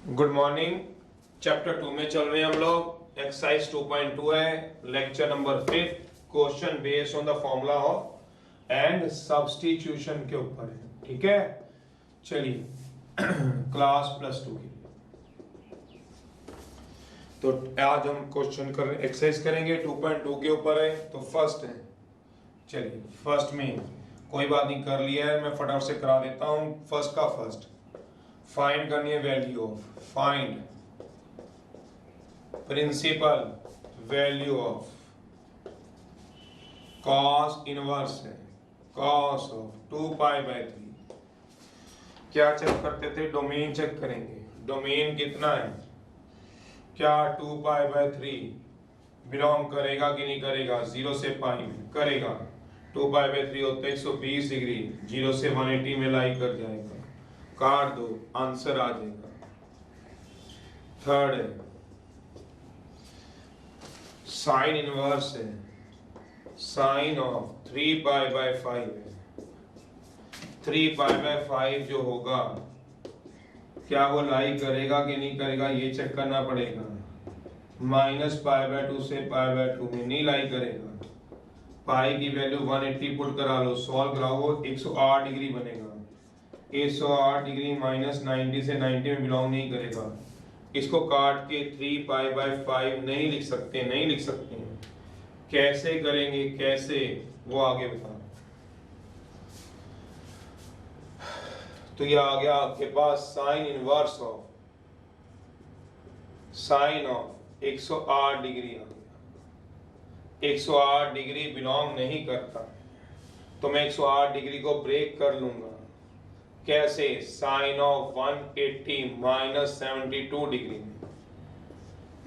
Good morning. Chapter 2 में चल रहे हैं हम लोग। एक्सरसाइज 2.2 है, lecture number 5। Question based on the formula of and substitution के ऊपर है। ठीक है, चलिए क्लास +2 की। तो आज हम क्वेश्चन कर एक्सरसाइज करेंगे 2.2 के ऊपर है। तो फर्स्ट है, चलिए फर्स्ट में कोई बात नहीं, कर लिया है, मैं फटाफट से करा देता हूँ। फर्स्ट का फर्स्ट फाइंड करनी है value of, find principal value of cos inverse है, कॉस ऑफ 2π/3। क्या चेक करते थे? डोमेन चेक करेंगे। डोमेन कितना है? क्या 2π/3 बिलोंग करेगा कि नहीं करेगा? 0 से पाई में करेगा। 2π/3 होता है 120 डिग्री, 0 से 180 में लाई कर जाएगा। काट दो, आंसर आ जाएगा। थर्ड है साइन इनवर्स है, साइन ऑफ 3π/5 है। 3π/5 जो होगा, क्या वो लाई करेगा कि नहीं करेगा? ये चेक करना पड़ेगा। -π/2 से π/2 में नहीं लाई करेगा। पाई की वैल्यू 180 पुट करा लो, सॉल्व कराओ, 108 डिग्री बनेगा। 108 डिग्री -90 से 90 में बिलोंग नहीं करेगा। इसको काट के 3π/5 नहीं लिख सकते, नहीं लिख सकते हैं। कैसे करेंगे, कैसे, वो आगे बता। तो ये आ गया आपके पास sine inverse of, sine of 108 degree आ गया। 108 डिग्री बिलोंग नहीं करता, तो मैं 108 डिग्री को ब्रेक कर लूंगा। कैसे? साइन ऑफ 180 -72 डिग्री में।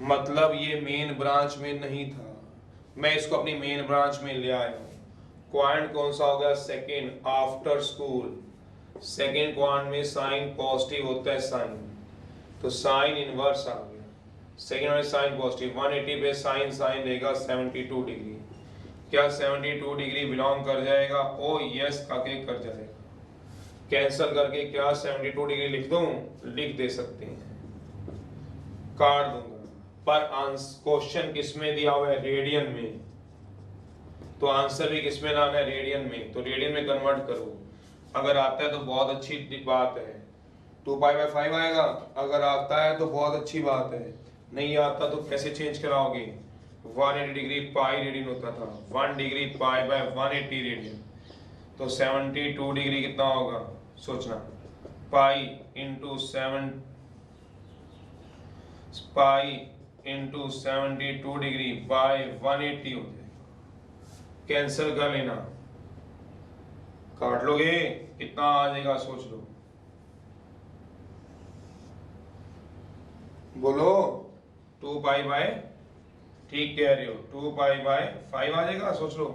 मतलब ये मेन ब्रांच में नहीं था, मैं इसको अपनी मेन ब्रांच में ले आया हूँ। क्वांट कौन सा होगा? Second, after school. Second quant में साइन पॉजिटिव होता है, साइन, तो साइन इनवर्स आ गया। सेकेंड में साइन पॉजिटिव, 180 पे साइन साइन रहेगा 72 डिग्री। क्या 72 डिग्री बिलोंग कर जाएगा? ओ यस, काके कर जाएगा। कैंसल करके क्या 72 डिग्री लिख दूं? लिख दे सकते हैं, काट दूंगा। पर क्वेश्चन किस में दिया हुआ है? रेडियन में, तो आंसर भी किस में लाना है? रेडियन में। तो रेडियन में कन्वर्ट करो। अगर आता है तो बहुत अच्छी बात है, 2π/5 आएगा। अगर आता है तो बहुत अच्छी बात है, नहीं आता तो कैसे चेंज कराओगे? 180 डिग्री पाई रेडियन होता था, 1 डिग्री π/180 रेडियन, तो 72 डिग्री कितना होगा? सोचना, पाई इंटू 72 डिग्री बाय 180 हो जाएगा। कैंसिल कर लेना, काट लोगे, कितना आ जाएगा? सोच लो, बोलो। 2π/, ठीक कह रहे हो, 2π/5 आ जाएगा। सोच लो,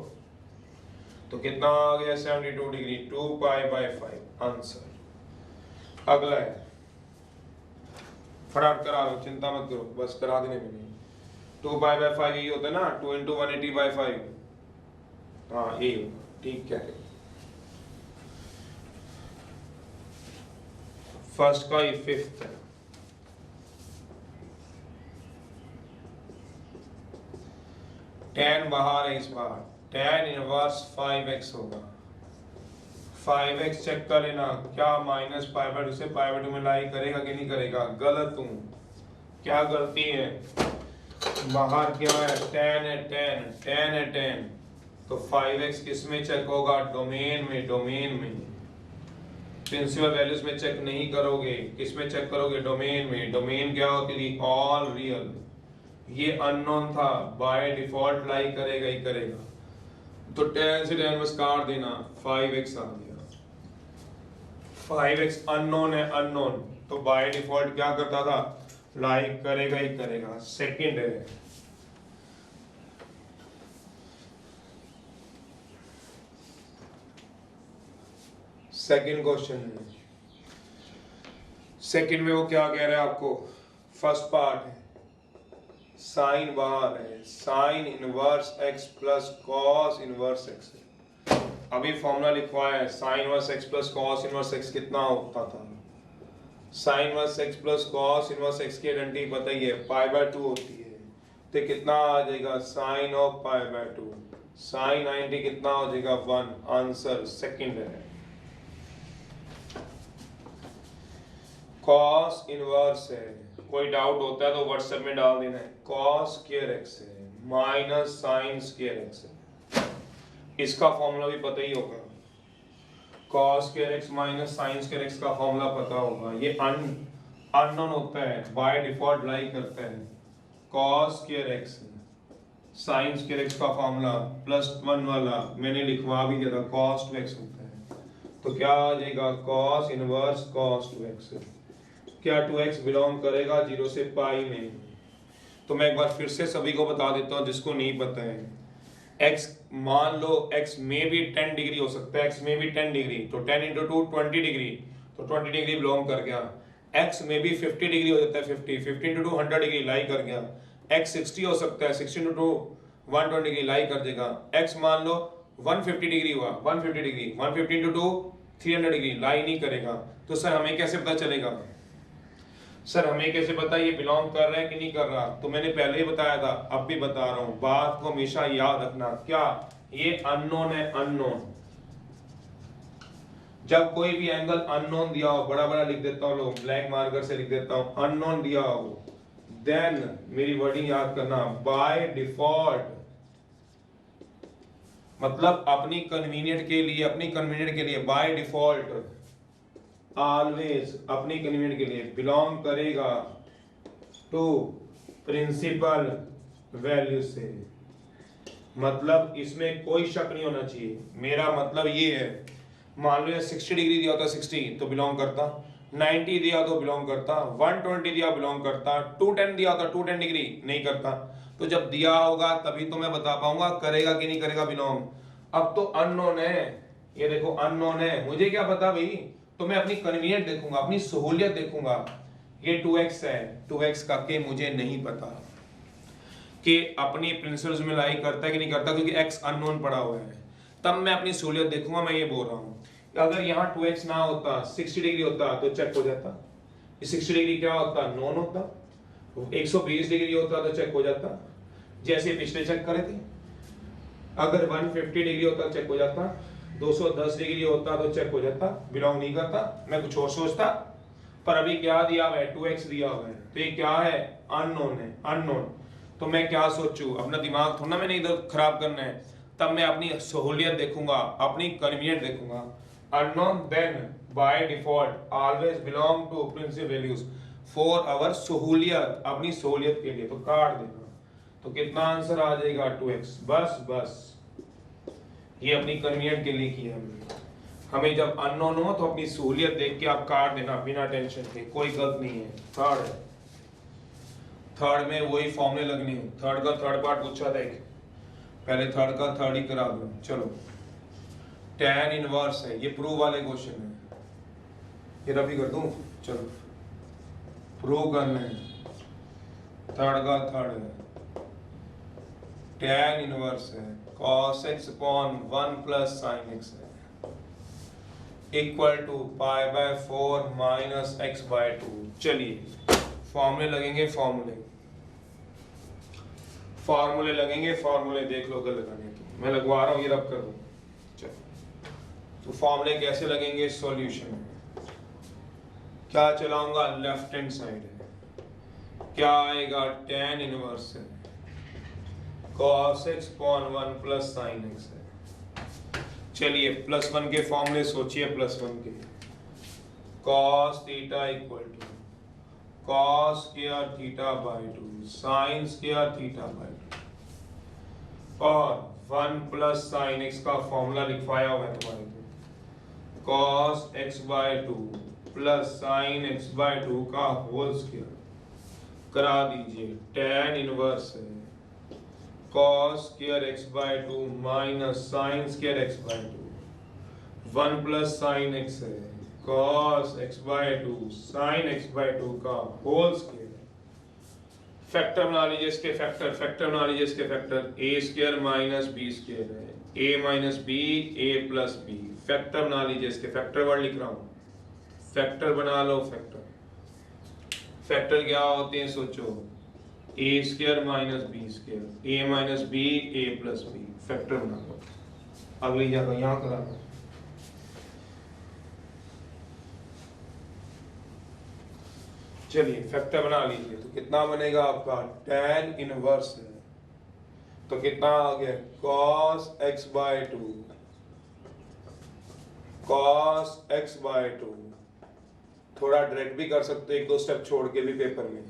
तो कितना आ गया? 72 डिग्री, 2π/5 आंसर। अगला है, फटाफट करा लो, चिंता मत करो, बस करा देने में नहीं। 2π/5 यही होता है ना, 2 × 180/5। हाँ यही होगा, ठीक कह रहे हो। फर्स्ट का ये फिफ्थ है। tan बाहर है, इस बार tan इनवर्स 5x होगा। 5x चेक कर लेना, क्या -π/2 से π/2 में लाई करेगा कि नहीं करेगा? गलत हूं, क्या गलती है? बाहर क्या है? tan है, tan है, tan, तो 5x किस में चेक होगा? डोमेन में, डोमेन में। प्रिंसिपल वैल्यूज में चेक नहीं करोगे, किस में चेक करोगे? डोमेन में। डोमेन क्या होती थी? All real. ये अननोन था, बाय डिफॉल्ट लाई करेगा ही करेगा, तो tan से tan बस काट देना, 5x आ गया। 5x अननोन है, अननोन, तो बाय डिफॉल्ट क्या करता था? लाई करेगा ही करेगा। सेकंड है, सेकंड क्वेश्चन है। सेकंड में वो क्या कह रहा है आपको? फर्स्ट पार्ट है, साइन बाहर है, sine inverse x plus cos inverse x है। अभी फॉर्मूला लिखवाया है, sine inverse x plus cos inverse x कितना होता था? Sine inverse x plus cos inverse x की आइडेंटिटी पता ही है, पाई बाय 2 होती है। तो कितना आ जाएगा sine of pi by 2, sine 90 कितना हो जाएगा 1, आंसर सेकंड है। कॉस इनवर्स है, कोई डाउट होता है तो व्हाट्सएप में डाल देना है। कॉस स्क्वायर एक्स है माइनस साइन स्क्वायर एक्स है, इसका फॉर्मूला भी पता ही होगा। cos square x minus sine square x का फॉर्मूला पता होगा। ये अननोन होता है, बाय डिफॉल्ट लाई करता है। cos square x sine square x का फॉर्मूला +1 वाला मैंने लिखवा भी दिया था, cos 2x होता है। तो क्या आ जाएगा cos इनवर्स cos 2x। क्या 2x बिलोंग करेगा 0 से पाई में? तो मैं एक बार फिर से सभी को बता देता हूँ जिसको नहीं पता है। x मान लो x में भी 10 डिग्री हो सकता है, x में भी 10 डिग्री, तो 10 इंटू 2 20 डिग्री, तो 20 डिग्री बिलोंग कर गया। x में भी 50 डिग्री हो जाता है, 50 इंटू 2 100 डिग्री लाई कर गया। x 60 हो सकता है, 60 इंटू 2 120 डिग्री लाई कर देगा। x मान लो 150 डिग्री हुआ, 150 डिग्री, 150 इंटू 2 300 डिग्री लाई नहीं करेगा। तो सर हमें कैसे पता चलेगा? सर हमें कैसे पता ये बिलोंग कर रहा है कि नहीं कर रहा? तो मैंने पहले ही बताया था, अब भी बता रहा हूं, बात को हमेशा याद रखना। क्या ये अननोन है? अननोन। जब कोई भी एंगल अननोन दिया हो, बड़ा बड़ा लिख देता हूं, लोग ब्लैक मार्कर से लिख देता हूं, अननोन दिया हो, देन मेरी वर्डिंग याद करना, बाय डिफॉल्ट, मतलब अपनी कन्वीनियंट के लिए, अपनी कन्वीनियंट के लिए, बाय डिफॉल्ट, ऑलवेज अपनी कन्वीनियंट के लिए बिलोंग करेगा टू प्रिंसिपल वैल्यू से। मतलब इसमें कोई शक नहीं होना चाहिए। मेरा मतलब ये है, मान लो ये 60 डिग्री दिया होता 60 तो बिलोंग करता, 90 दिया तो बिलोंग करता, 120 दिया बिलोंग करता, 210 दिया होता 210 डिग्री नहीं करता। तो जब दिया होगा तभी तो मैं बता पाऊंगा करेगा कि नहीं करेगा बिलोंग। अब तो अननोन है, ये देखो अननोन है, मुझे क्या पता भाई, तो मैं अपनी कन्वीनियंट देखूंगा, अपनी सहूलियत देखूंगा। ये 2x है, 2x का के मुझे नहीं पता कि अपनी प्रिंसिपल्स में लाई करता है कि नहीं करता, क्योंकि x अननोन पड़ा हुआ है। तब मैं अपनी सहूलियत देखूंगा। मैं ये बोल रहा हूँ अगर यहाँ 2x ना होता, 60 डिग्री होता तो चेक हो जाता। 60 डिग्री क्या होता? नॉन होता। 120 डिग्री होता तो चेक हो जाता, जैसे पिछले चेक करे थे। अगर 150 डिग्री होता चेक हो जाता, 210 डिग्री होता तो चेक हो जाता, बिलोंग नहीं करता। मैं कुछ और सोचता, पर अभी क्या दिया हुआ है? 2x दिया हुआ है, तो ये क्या है? अननोन है, अननोन। तो मैं क्या सोचूं? अपना दिमाग थोड़ा मैंने इधर खराब करना है। तब मैं अपनी सहूलियत देखूंगा, अपनी कन्वीनियंट देखूंगा। Unknown then by default always belong to principal values for our सहूलियत, अपनी सहूलियत के लिए। तो काट देना, तो कितना आंसर आ जाएगा? 2x। बस बस ये अपनी कन्वीनियंट के लिए किया हमने। हमें जब अननोन हो तो अपनी सहूलियत देख के आप काट देना बिना टेंशन के, कोई गलत नहीं है। थर्ड, थर्ड में वही फॉर्मूले लगने हैं। थर्ड का थर्ड पार्ट पूछा था एक, पहले थर्ड का थर्ड ही करा दो। चलो tan इनवर्स है, ये प्रूव वाले क्वेश्चन है, ये रफी कर दूं। चलो प्रूव करना है, थर्ड का थर्ड है, tan इनवर्स है cos x upon 1 plus sin x है equal to pi by 4 minus x by 2। चलिए फॉर्मूले लगेंगे, फॉर्मूले लगेंगे, फॉर्मूले देख लो अगर लगाने तो मैं लगवा रहा हूँ, ये रब कर दूँ। चलो तो फॉर्मूले कैसे लगेंगे? सॉल्यूशन क्या चलाऊंगा? लेफ्ट हैंड साइड है, क्या आएगा? tan इनवर्स है cos x upon 1 plus sin x है। चलिए +1 के फॉर्मूले सोचिए, +1 के cos theta equal to cos square theta by 2 sin square theta by 2 और 1 प्लस sin x का फॉर्मूला लिखवाया हुआ है तुम्हारे को, cos x by 2 plus sin x by 2 का होल स्क्वायर करा दीजिए। tan इनवर्स है cos square x by 2 minus sin square x by 2, 1 plus sin x है cos x by 2 sin x by 2 का होल स्क्वायर। फैक्टर बना लीजिए इसके, factor बना लीजिए इसके factor, a square minus b square है, a minus b a plus b। Factor बना लीजिए इसके, फैक्टर वर्ड लिख रहा हूँ, फैक्टर बना लो फैक्टर। फैक्टर क्या होते हैं सोचो, ए स्क्वायर माइनस बी स्क्वायर, ए माइनस बी ए प्लस बी, फैक्टर बना लो। अगली जगह यहाँ करा लो। चलिए फैक्टर बना लीजिए, तो कितना बनेगा आपका tan इनवर्स है, तो कितना आ गया cos x by to, cos x by to, थोड़ा डायरेक्ट भी कर सकते हो एक दो स्टेप छोड़ के भी पेपर में,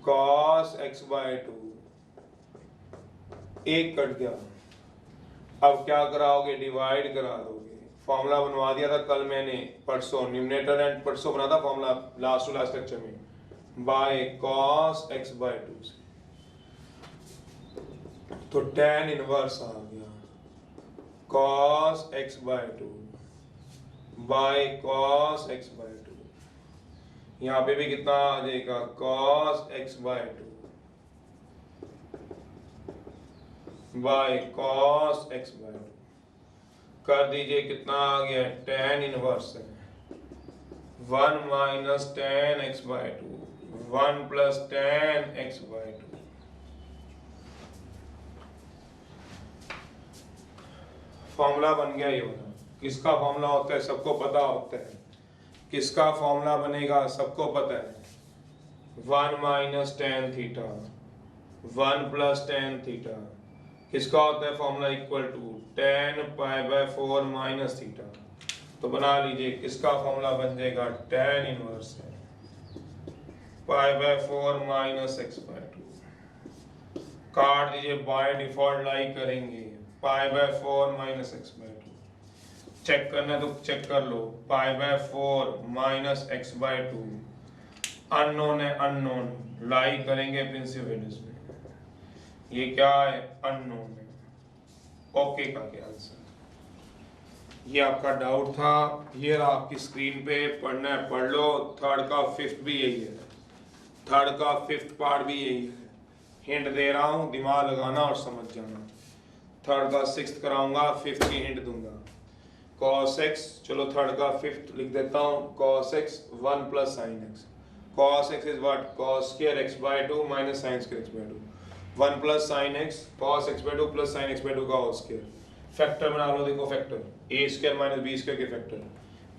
cos x बाय टू, एक कट गया, अब क्या कराओगे, डिवाइड करा दोगे। फॉर्मूला बनवा दिया था कल मैंने, परसों न्यूमरेटर एंड परसों बना था formula last to last lecture में, by cos x by two से, तो tan इनवर्स आ गया cos x by two by cos x by two, यहाँ पे भी कितना आ जाएगा cos x by two by cos x by two, कर दीजिए कितना आ गया tan इनवर्स है 1 minus tan x by two, 1 plus tan x by two, formula बन गया ये वाला। किसका फॉर्मूला होता है सबको पता होता है, किसका फॉर्मूला बनेगा सबको पता है, 1 minus tan theta, 1 plus tan theta, किसका होता है formula equal to tan pi by 4 minus theta, तो बना लीजिए किसका फॉर्मूला बन जाएगा tan इनवर्स है pi by 4 minus x by two, काट दीजिए, बाय डिफॉल्ट लाई करेंगे pi by 4 minus x by two, check करना है तो चेक कर लो, pi by 4 minus x by two, unknown है अननोन, लाई करेंगे प्रिंसिपल्स में, ये क्या है अननोन है, ओके का क्या आंसर, ये आपका डाउट था, ये रहा आपकी स्क्रीन पे, पढ़ना है पढ़ लो, थर्ड का फिफ्थ भी यही है, थर्ड का फिफ्थ पार्ट भी यही है, हिंट दे रहा हूँ दिमाग लगाना और समझ जाना, थर्ड का सिक्स्थ कराऊंगा, फिफ्थ की हिंट दूंगा, cos x, चलो थर्ड का फिफ्थ लिख देता हूँ, cos x 1 plus sin x, cos x is what cos square x by 2 minus sin square x by 2, 1 plus sin x cos x by 2 plus sin x by 2 का whole square, factor बना लो, देखो factor a square minus b square के factor,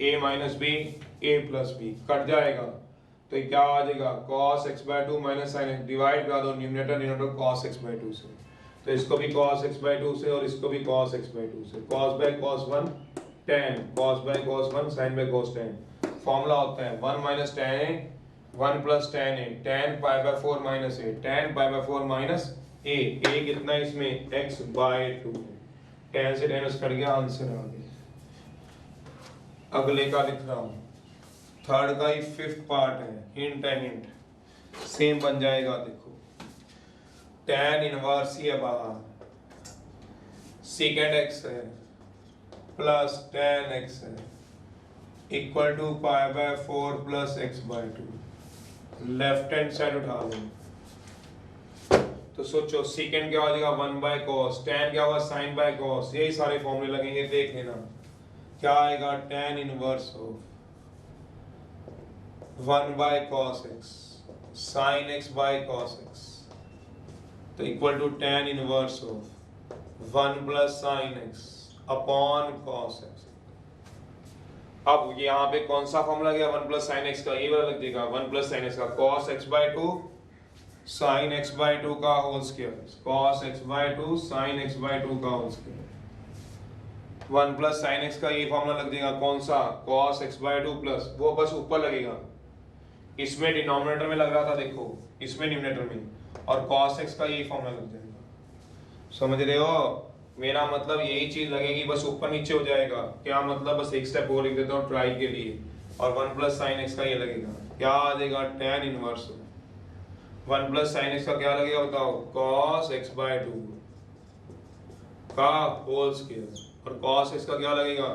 a minus b a plus b, cut जाएगा तो ये क्या आ जाएगा cos x by 2 minus sin x, divide करा दो numerator denominator cos x by 2 से, तो इसको भी cos x बाय 2 से और इसको भी cos x बाय 2 से, cos by cos 1 tan, cos by cos 1 sin by cos tan, formula होता है 1 minus tan a 1 plus tan a, tan pi by 4 minus a, tan pi by 4 minus a, a कितना इसमें x by 2, tan से tan cut गया, answer आ गया। अगले का लिख रहा हूँ, थर्ड का ही फिफ्थ पार्ट है, हिंट है हिंट, सेम बन जाएगा, देखो tan इनवर्स ही है बाहर, सेकेंड x है प्लस tan x है equal to pi by 4 plus x by 2, left hand side उठा लो, तो सोचो सेकेंड क्या हो जाएगा 1 बाय cos, tan क्या होगा sin बाय cos, यही सारे फॉर्मूले लगेंगे, देख लेना क्या आएगा tan inverse of 1 by cos x sin x by cos x, तो equal to tan inverse of 1 plus sin x upon cos x। अब यहाँ पे कौन सा फॉर्मूला गया 1 प्लस sin x का, ये वाला लग जाएगा 1 प्लस sin x का cos x by 2 sin x by 2 का whole square, cos x by 2 sin x by 2 का whole square, 1 plus sin x का ये फॉर्मूला लग जाएगा कौन सा cos x बाय 2 प्लस, वो बस ऊपर लगेगा, इसमें डिनोमिनेटर में लग रहा था, देखो इसमें न्यूमरेटर में, और cos x का ये फॉर्मूला लग जाएगा, समझ रहे हो, मेरा मतलब यही चीज लगेगी, बस ऊपर नीचे हो जाएगा, क्या मतलब बस एक स्टेप और लिख देता हूँ ट्राई के लिए, और 1 प्लस sin x का ये लगेगा, क्या आ जाएगा tan inverse, 1 plus sin x का क्या लगेगा बताओ cos x बाय 2 का होल स्क्वायर, और cos x का क्या लगेगा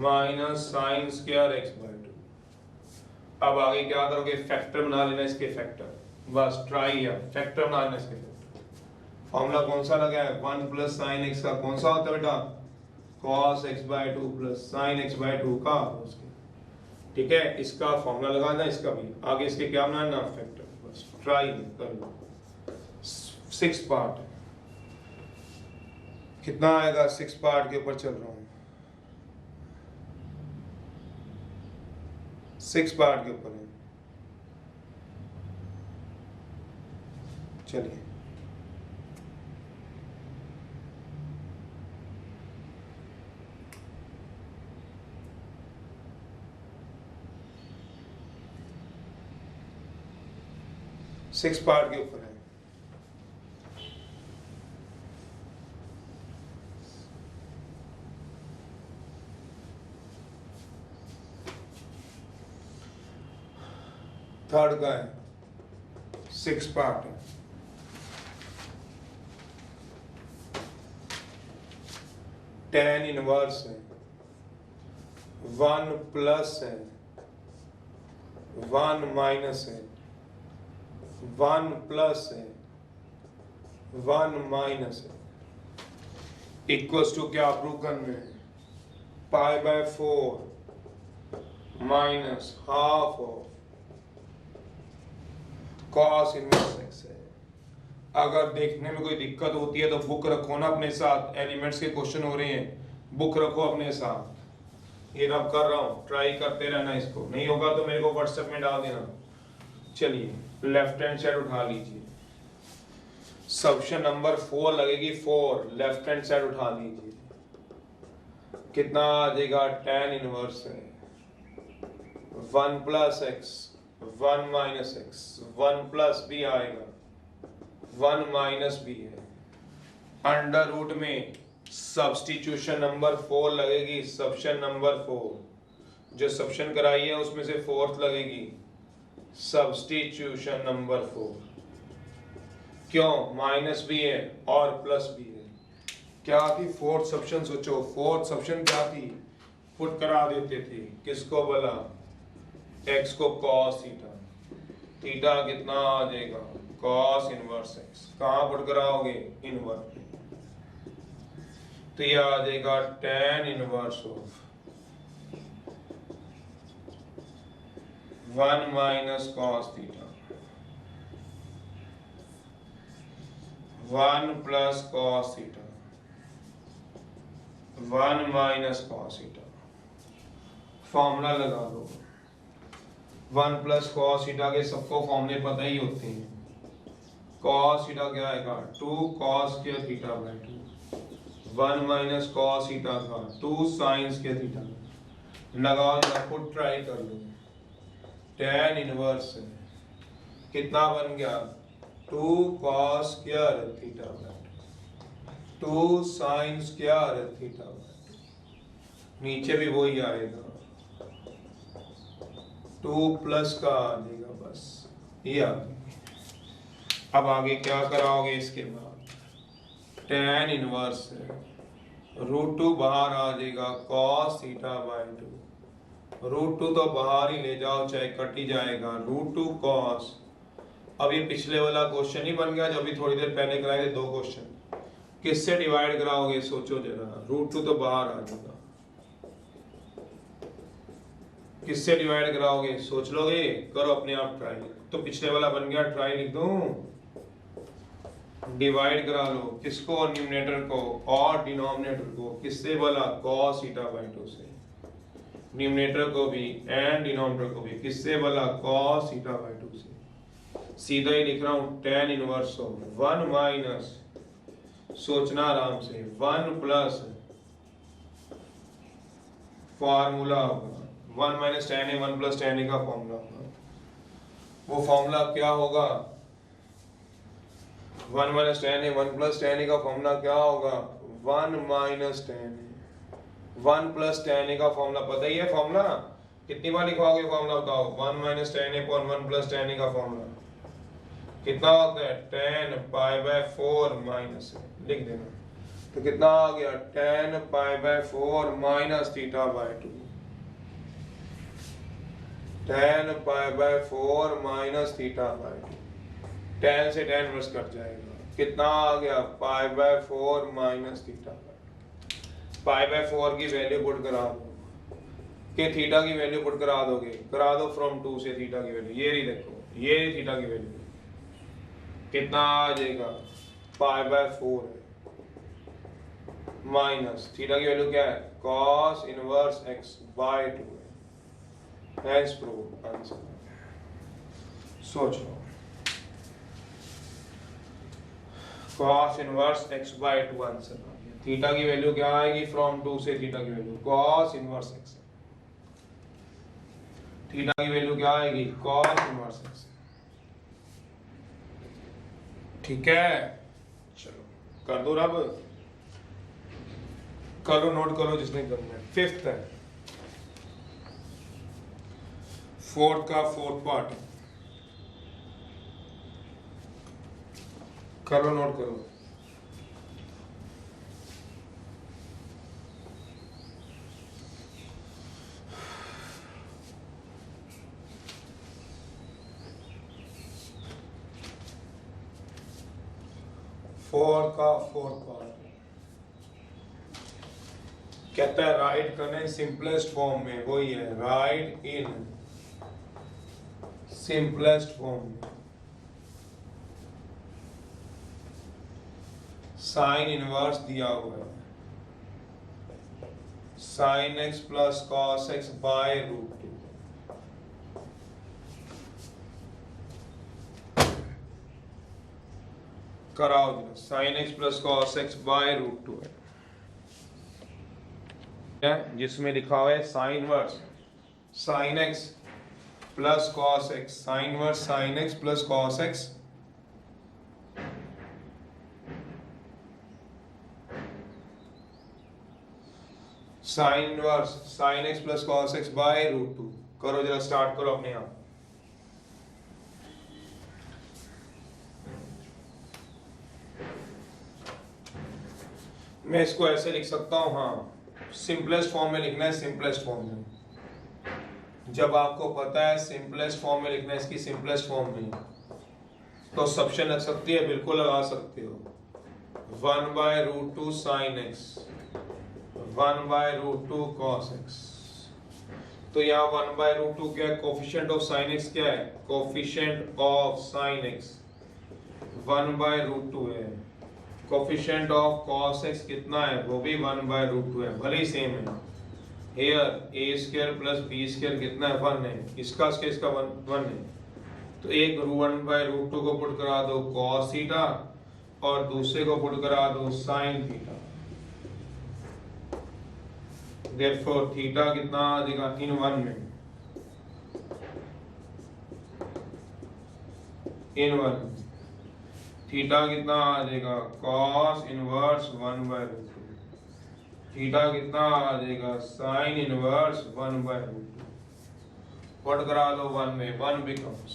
minus sin square x by 2। अब आगे क्या करोगे, फैक्टर बना लेना इसके फैक्टर, बस ट्राई या फैक्टर बना लेना इसके फैक्टर, फॉर्मूला कौन सा लगा है 1 प्लस sin x का कौन सा होता है बेटा cos x by 2 plus sin x by 2 का, ठीक है, इसका फॉर्मूला लगाना, इसका भी आगे इसके क्या बनाना फैक्टर, बस ट्राई कर लो। 6 पार्ट कितना आएगा, 6 पार्ट के ऊपर चल रहा हूँ, 6 पार्ट के ऊपर है। चलिए सिक्स पार्ट के ऊपर है। थर्ड का है, 6 पार्ट है। tan इनवर्स है, 1 प्लस है, 1 माइनस है, 1 प्लस है, 1 माइनस है, इक्वल्स टू क्या प्रूव करना है, π/4 minus half of cos inverse x है। अगर देखने में कोई दिक्कत होती है तो बुक रखो ना अपने साथ, एलिमेंट्स के क्वेश्चन हो रहे हैं, बुक रखो अपने साथ। ये रब कर रहा हूँ, ट्राई करते रहना, इसको नहीं होगा तो मेरे को व्हाट्सएप में डाल देना। चलिए लेफ्ट हैंड साइड उठा लीजिए, सब्शन नंबर 4 लगेगी, 4 लेफ्ट हैंड साइड उठा लीजिए, कितना आ जाएगा, tan इनवर्स है 1 plus x 1 minus x, 1 plus b आएगा, 1 माइनस बी है, अंडर रूट में सब्स्टिट्यूशन नंबर 4 लगेगी, सब्शन नंबर 4 जो सब्शन कराई है उसमें से फोर्थ लगेगी, सब्स्टिट्यूशन नंबर 4। क्यों, माइनस भी है और प्लस भी है। क्या थी फोर्थ सब्शन, सोचो फोर्थ सब्शन क्या थी, पुट करा देते थे, किसको बोला, एक्स को कॉस थीटा, थीटा कितना आ जाएगा, कॉस इनवर्स एक्स, कहाँ पुट कराओगे, इनवर्स, तो ये आ जाएगा tan inverse of 1 minus cos theta, 1 plus cos theta, 1 minus cos theta. Formula लगा दो, 1 प्लस कॉस थीटा के सबको फॉर्मूले पता ही होते हैं। कॉस थीटा क्या आएगा, 2 cos square theta by 2, 1 minus cos theta का 2 साइन स्क्वायर थीटा, लगाओ जरा, खुद ट्राई कर लो, tan इनवर्स है, कितना बन गया, 2 cos square theta by 2 sine square theta by 2, नीचे भी वही आएगा, 2 प्लस का आ जाएगा, बस ये आ गया। अब आगे क्या कराओगे, इसके बाद tan इनवर्स है, √2 बाहर आ जाएगा, cos थीटा बाय 2, √2 तो बाहर ही ले जाओ चाहे कट ही जाएगा, √2 cos। अब ये पिछले वाला क्वेश्चन ही बन गया जो अभी थोड़ी देर पहले कराए थे, 2 क्वेश्चन, किससे डिवाइड कराओगे, सोचो जरा, √2 तो बाहर आ जाएगा, किससे डिवाइड कराओगे, सोच लोगे, करो अपने आप ट्राई, तो पिछले वाला बन गया, ट्राई लिख दूं, डिवाइड करा लो, किसको, न्यूमरेटर को और डिनोमिनेटर को, किससे बोला, cos थीटा बाय 2 से, न्यूमरेटर को भी एंड डिनोमिनेटर को भी, किससे बोला, cos थीटा बाय 2 से। सीधा ही लिख रहा हूँ, tan इनवर्स ऑफ 1 माइनस, सोचना आराम से, 1 प्लस फार्मूला होगा, 1 माइनस tan है, 1 प्लस tan का फॉर्मूला होगा, वो फॉर्मूला क्या होगा, 1 माइनस tan है, 1 प्लस tan का फॉर्मूला क्या होगा, 1 माइनस tan है, 1 प्लस tan का फॉर्मूला पता ही है, फॉर्मूला कितनी बार लिखवाओगे, फॉर्मूला बताओ, 1 minus tan upon 1 plus tan का फॉर्मूला कितना होता है, tan π/4 माइनस, लिख देना, तो कितना आ गया, tan π/4 minus theta by 2, tan π/4 minus theta by 2, tan से tan इनवर्स कट जाएगा, कितना आ गया, π/4 माइनस थीटा, π/4 की वैल्यू पुट करा दो, कि थीटा की वैल्यू पुट करा दोगे, करा दो फ्रॉम 2 से थीटा की वैल्यू, ये रही देखो, ये थीटा की वैल्यू कितना आ जाएगा, π/4 है, माइनस थीटा की वैल्यू क्या है, cos इनवर्स x/2 है, हेंस प्रूव आंसर। सोचो cos इनवर्स x/2 आंसर आ गया। थीटा की वैल्यू क्या आएगी फ्रॉम 2 से थीटा की value cos inverse x, theta की वैल्यू क्या आएगी cos इनवर्स x। ठीक है, चलो कर दो रब, करो नोट करो जिसने करना है। फिफ्थ है, फोर्थ का फोर्थ पार्ट, करो नोट करो। फोर्थ का फोर्थ पार्ट कहता है राइट करने सिंपलेस्ट फॉर्म में, वही है राइट इन सिंपलेस्ट फॉर्म में साइन इनवर्स दिया हुआ है, sine x plus cos x by root 2। कराओ जरा, sine x plus cos x by root 2 है, जिसमें लिखा हुआ है sine inverse sine x plus cos x, sine inverse sine x plus cos x sine inverse sine x plus cos x by root 2। करो जरा, start करो अपने आप। मैं इसको ऐसे लिख सकता हूं, हाँ सिंपलेस्ट फॉर्म में लिखना है, सिंपलेस्ट फॉर्म में। जब आपको पता है सिंपलेस्ट फॉर्म में लिखना है, इसकी सिंपलेस्ट फॉर्म में, तो सब्शन लग सकती है, बिल्कुल लगा सकते हो। 1/√2 साइन एक्स 1/√2 कॉस एक्स। तो यहाँ 1/√2 क्या है, कोफिशिएंट ऑफ साइन एक्स क्या है, कोफिशिएंट ऑफ साइन एक्स 1/√2 है। कोफिशिएंट ऑफ कॉस एक्स कितना है, वो भी 1/√2 है, भले ही सेम है। हेयर a² प्लस b² कितना है, 1 है, इसका 1 है। तो एक 1/√2 को पुट करा दो cos थीटा और दूसरे को पुट करा दो sin थीटा। Therefore थीटा कितना आ जाएगा इन 1 में, इन 1 में थीटा कितना आ जाएगा cos इनवर्स 1/√2, थीटा कितना आ जाएगा sin इनवर्स 1/√2। पुट करा दो 1 में, 1 बिकम्स,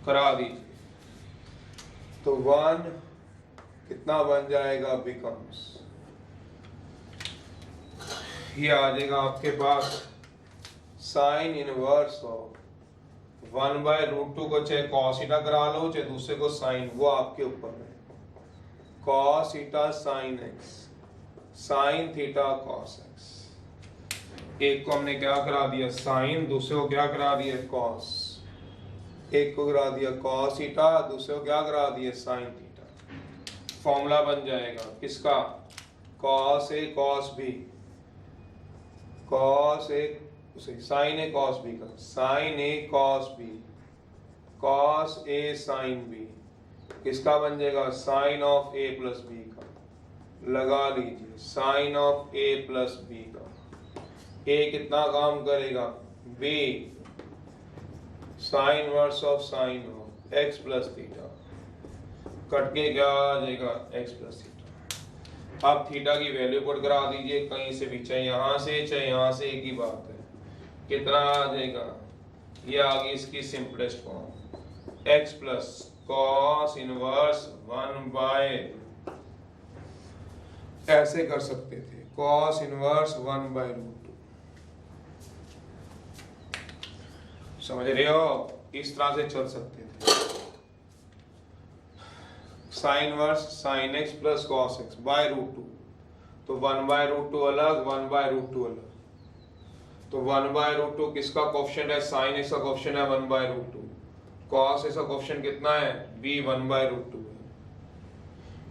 करा दीजिए तो 1 कितना बन जाएगा, बिकम्स, ये आ जाएगा आपके पास साइन इनवर्स ऑफ 1/√2 को चाहे cos थीटा करा लो, चाहे दूसरे को साइन, वो आपके ऊपर है। cos theta sine x, sine theta cos x. एक को हमने क्या करा दिया साइन, दूसरे को क्या करा दिया cos। एक को करा दिया cos थीटा, दूसरे को क्या करा दिया साइन थीटा। फॉर्मूला बन जाएगा किसका, cos a cos b, cos a sine a cos b का, sine a cos b, cos a sine b, किसका बन जाएगा sine of a plus b का। लगा लीजिए sine of a plus b का, a कितना काम करेगा, b sine inverse of sine of x plus theta, cut के क्या आ जाएगा x प्लस थीटा। अब थीटा की वैल्यू पुट करा दीजिए कहीं से भी, चाहे यहाँ से चाहे यहाँ से, एक ही बात है। कितना आ जाएगा, ये आ गई इसकी simplest form, x plus cos inverse 1/, ऐसे कर सकते थे कॉस इनवर्स 1/√2। समझ रहे हो, इस तरह से चल सकते थे। Sine inverse sine x plus cos x by √2, तो 1/√2 अलग, 1/√2 अलग। तो 1/√2 किसका कोएफिशिएंट है? साइन एक्स का कोएफिशिएंट है 1/√2। कॉस एक्स का कोएफिशिएंट कितना है? b 1/√2 है।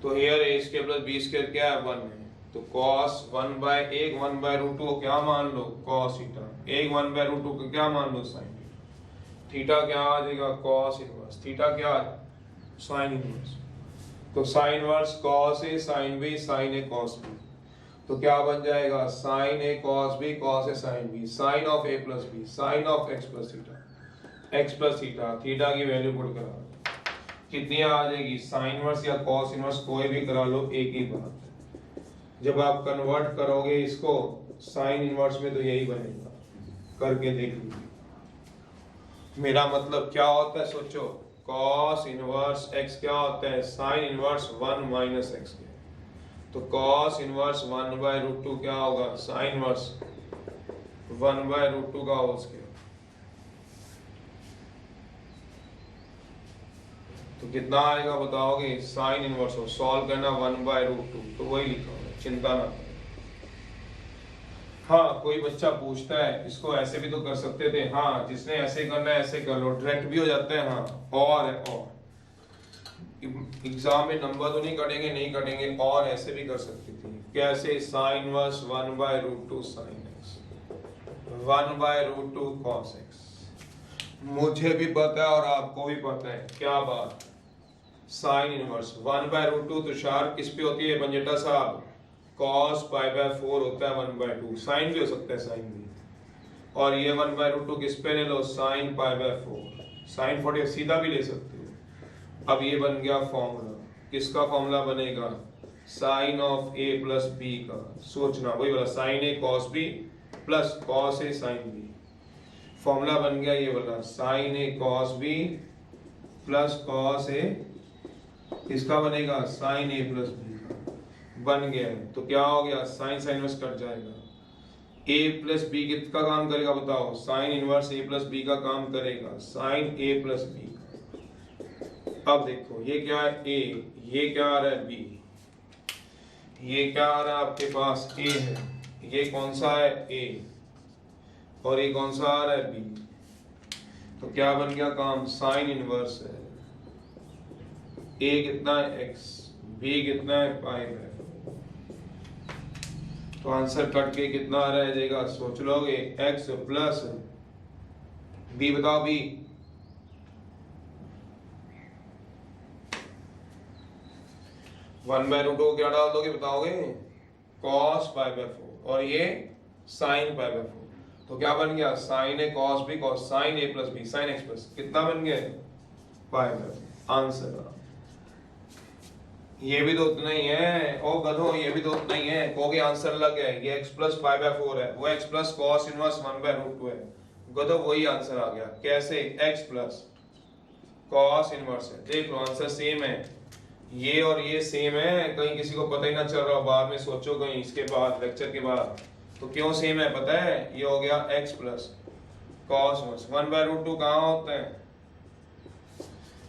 तो here a square plus b square क्या है? 1 है। तो cos 1/√2 को क्या मान लो? cos theta. 1/√2 को क्या मान लो? sin थीटा क्या आ जाएगा? cos inverse. थीटा क्या? sin inverse. तो sin inverse cos a sin b sin a cos b। तो क्या बन जाएगा? sin a cos b cos a sin b sin of a plus b sin of x plus theta. x plus theta, theta की value put करा, कितनी आ जाएगी? sin inverse या cos inverse कोई भी करा लो, एक ही बात है। जब आप कन्वर्ट करोगे इसको sin इनवर्स में तो यही बनेगा, करके देख लीजिए। मेरा मतलब क्या होता है सोचो, cos इनवर्स x क्या होता है? sin इनवर्स 1 माइनस x के। तो cos इनवर्स 1/√2 क्या होगा? sin इनवर्स 1/√2 का होल स्क्वायर। तो कितना आएगा बताओगे? sin इनवर्स हो सॉल्व करना 1/√2, तो वही लिखा हुआ है, चिंता ना करो। हाँ, कोई बच्चा पूछता है इसको ऐसे भी तो कर सकते थे। हाँ, जिसने ऐसे करना है ऐसे कर लो, डायरेक्ट भी हो जाता है। हाँ, और एग्जाम में नंबर तो नहीं कटेंगे, नहीं कटेंगे, और ऐसे भी कर सकती थी। कैसे? sin inverse 1/√2 sin x 1/√2 cos x। मुझे भी पता है और आपको भी पता है क्या बात। sin इनवर्स 1/√2 तो शार्प किस पे होती है पंजेटा साहब? cos π/4 होता है 1/2। साइन भी हो सकता है, साइन भी। और ये 1/√2 किस पे ले लो? sin π/4। sin 40 सीधा भी ले सकते हो। अब ये बन गया फॉर्मूला। किसका फॉर्मूला बनेगा? Sine of a plus b का। सोचना वही वाला, sine a cos b plus cos a sin b। Formula बन गया ये वाला, sine a cos b plus cos a, किसका बनेगा? साइन a प्लस b का बन गया है। तो क्या हो गया? साइन साइन इनवर्स कट जाएगा। a प्लस b किसका काम करेगा बताओ? Sine inverse a plus b का काम करेगा, साइन a प्लस b। अब देखो ये क्या है? a, ये क्या आ रहा है? b, ये क्या आ रहा है आपके पास? a है। ये कौन सा है? a, और ये कौन सा आ रहा है? b। तो क्या बन गया काम? साइन इनवर्स है। a कितना है? x, b कितना है? π/4। तो आंसर कट के कितना रह जाएगा? सोच लोगे, x प्लस b, बताओ b। वन बाय रूट को क्या डाल दोगे बताओगे? cos π/4 और ये sin π/4। तो क्या बन गया? sin a cos b cos sin a plus b sin x plus कितना बन गया? π/4। आंसर ये भी तो उतना ही है। ओ गधो, ये भी तो उतना ही है। कहोगे आंसर अलग है, ये x प्लस π/4 है, वो x प्लस cos इनवर्स 1/√2 है। गधो वही आंसर आ गया। कैसे? x प्लस cos इनवर्स है। देख लो आंसर सेम है, ये और ये सेम है। कहीं किसी को पता ही ना चल रहा, बाद में सोचो कहीं इसके बाद लेक्चर के बाद। तो क्यों सेम है पता है? ये हो गया x प्लस cos इनवर्स 1/√2 कहाँ होता है?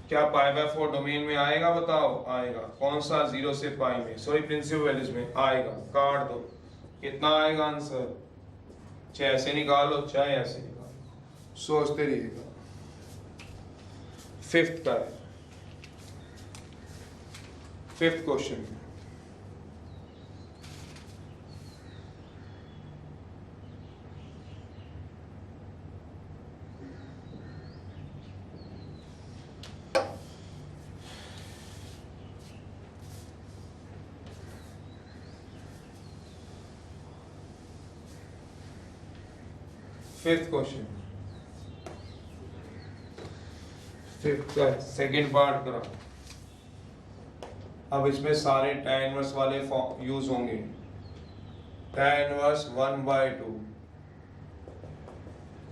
क्या π/4 डोमेन में आएगा बताओ? आएगा। कौन सा? 0 से π में, सॉरी प्रिंसिपल वैल्यूज में आएगा। काट दो, कितना आएगा आंसर? चाहे ऐसे निकालो चाहे ऐसे निकालो, सोचते रहिएगा। फिफ्थ का है, fifth question. Fifth question, fifth का सेकेंड पार्ट करो। अब इसमें सारे tan इनवर्स वाले यूज होंगे। tan inverse 1/2,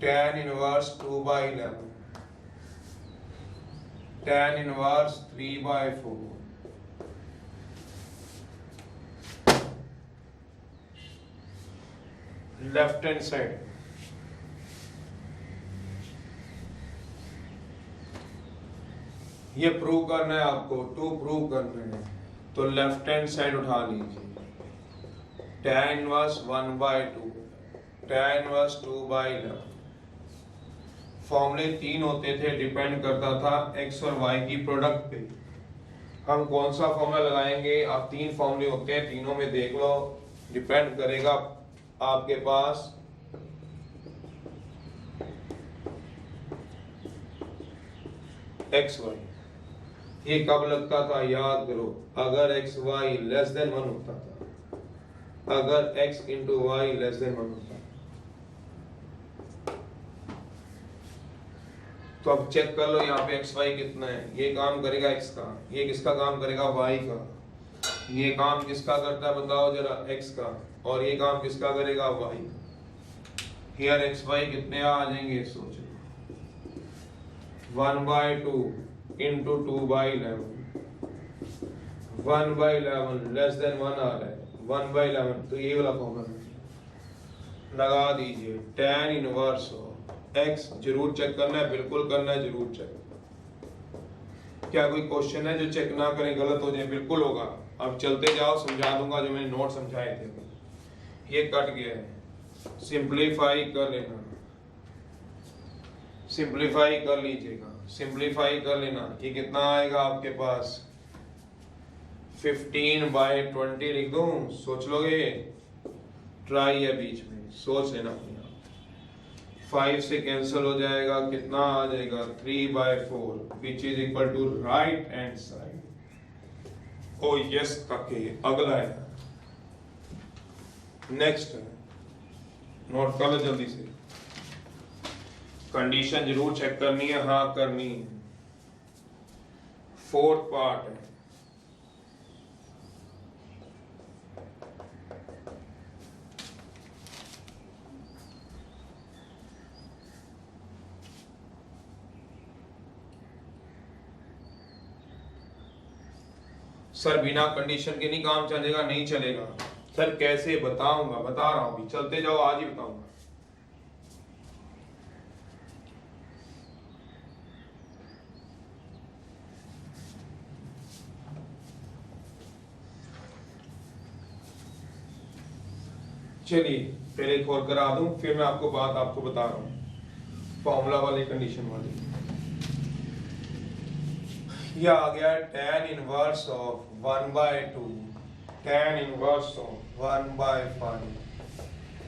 tan inverse 2/11, tan inverse 3/4, left hand side. ये प्रूव करना है आपको, टू प्रूव करना है। तो लेफ्ट हैंड साइड उठा लीजिए, tan इनवर्स 1/2, tan इनवर्स 2/11। फॉर्मूले 3 होते थे, डिपेंड करता था x और y की प्रोडक्ट पे। हम कौन सा फॉर्मूला लगाएंगे? आप 3 फॉर्मूले होते हैं, तीनों में देख लो, डिपेंड करेगा आपके पास एक्स वाई। ये कब लगता था? याद करो, अगर एक्स वाई लेस देन 1 होता था, अगर x into y less than 1 होता था। तो अब चेक कर लो यहाँ पे एक्स वाई कितना है। ये काम करेगा x का, ये किसका काम करेगा? y का। ये काम किसका करता है बताओ जरा? x का। और ये काम किसका करेगा? y। हियर एक्स वाई कितने आ जाएंगे? सोच लो, 1/2 इंटू 2/11, 1/11 लेस देन 1 आ रहा है, 1/11। तो ये वाला फॉर्मूला लगा दीजिए, tan इनवर्स x। जरूर चेक करना है, बिल्कुल करना है, जरूर चेक। क्या कोई क्वेश्चन है जो चेक ना करें गलत हो जाए? बिल्कुल होगा। अब चलते जाओ, समझा दूंगा जो मैंने नोट समझाए थे। ये कट गया है, सिंप्लीफाई कर लेना, सिंप्लीफाई कर लीजिएगा, सिंप्लीफाई कर लेना। ये कितना आएगा आपके पास? 15/20 लिख दूं? सोच लोगे? ट्राई है बीच में, सोच लेना अपने आप। 5 से कैंसिल हो जाएगा, कितना आ जाएगा? 3/4 which is equal to right hand side. Oh yes काके, अगला है, नेक्स्ट है, नोट कर लो जल्दी से। कंडीशन जरूर चेक करनी है, हाँ करनी है। 4th पार्ट है, सर बिना कंडीशन के नहीं काम चलेगा? नहीं चलेगा सर। कैसे? बताऊंगा, बता रहा हूं अभी, चलते जाओ, आज ही बताऊंगा। चलिए पहले एक और करा दूं, फिर मैं आपको बात आपको बता रहा हूं फॉर्मूला वाली, कंडीशन वाली। ये आ गया tan inverse of 1/2, tan inverse of 1/5,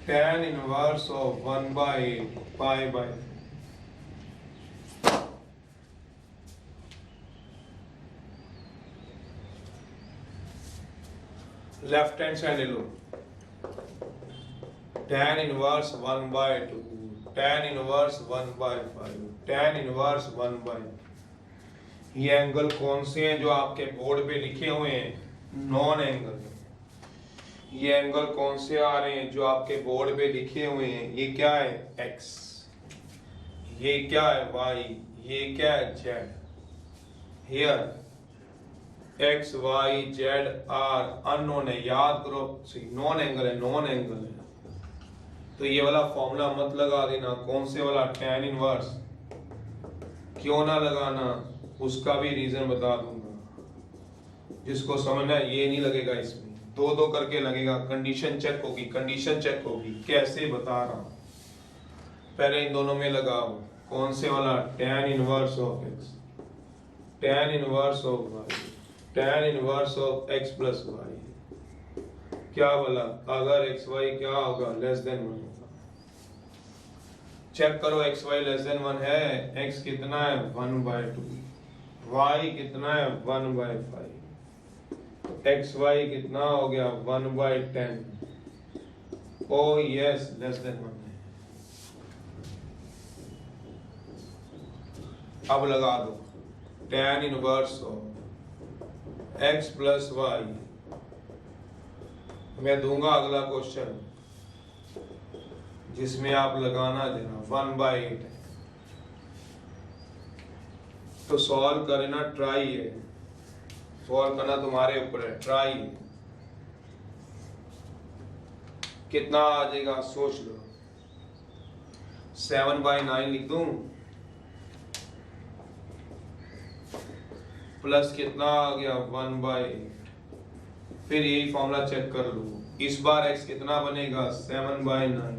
tan inverse of 1/8, pi/, left hand side ले लो, tan inverse 1/2, tan inverse 1/5, tan inverse 1/5। ये एंगल कौन से हैं जो आपके बोर्ड पे लिखे हुए हैं? Non angle. ये एंगल कौन से आ रहे हैं जो आपके बोर्ड पे लिखे हुए हैं? ये क्या है? x, ये क्या है? y, ये क्या है? z। Here x, y, z are unknown है, याद करो, नॉन एंगल है, नॉन एंगल है। तो ये वाला फॉर्मूला मत लगा देना। कौन से वाला? tan inverse. क्यों ना लगाना, उसका भी रीजन बता दूंगा। जिसको समझना है ये नहीं लगेगा, इसमें दो दो करके लगेगा। कंडीशन चेक होगी, कंडीशन चेक होगी। कैसे? बता रहा हूं, पहले इन दोनों में लगाओ। कौन से वाला? tan inverse of x, tan inverse of y, tan inverse of x plus y। क्या बोला? अगर x y क्या होगा? लेस देन 1 होगा। चेक करो, x y लेस देन 1 है। x कितना है? 1/2, y कितना है? 1/5, एक्स वाई कितना हो गया? 1/10। ओ यस, लेस देन 1 है। अब लगा दो tan inverse of x plus y. मैं दूंगा अगला क्वेश्चन जिसमें आप लगाना देना 1/8 है। तो सॉल्व करना, ट्राई है, सॉल्व करना तुम्हारे ऊपर है, ट्राई। कितना आ जाएगा? सोच लो। 7/9 लिख दूं, प्लस कितना आ गया? 1/8। फिर यही फॉर्मूला चेक कर लो, इस बार x कितना बनेगा 7/9,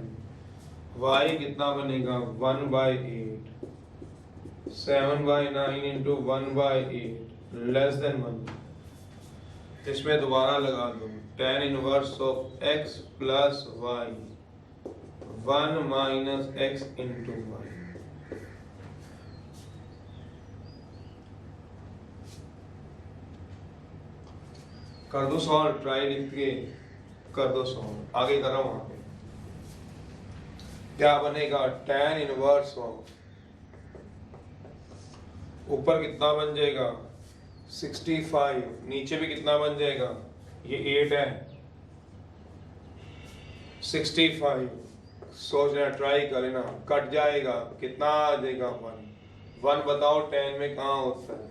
y कितना बनेगा 1/8, 7/9 इंटू 1/8 लेस देन 1। इसमें दोबारा लगा दो tan inverse of x plus y 1 minus x into y। कर दो सॉल्व, ट्राई लिख के कर दो सॉल्व, आगे कर रहा हूं। वहां पे क्या बनेगा tan इनवर्स ऑफ, ऊपर कितना बन जाएगा 65, नीचे भी कितना बन जाएगा, ये 8 है 65, सोचना ट्राई करना, कट जाएगा कितना आ जाएगा 1 बताओ tan में कहाँ होता है,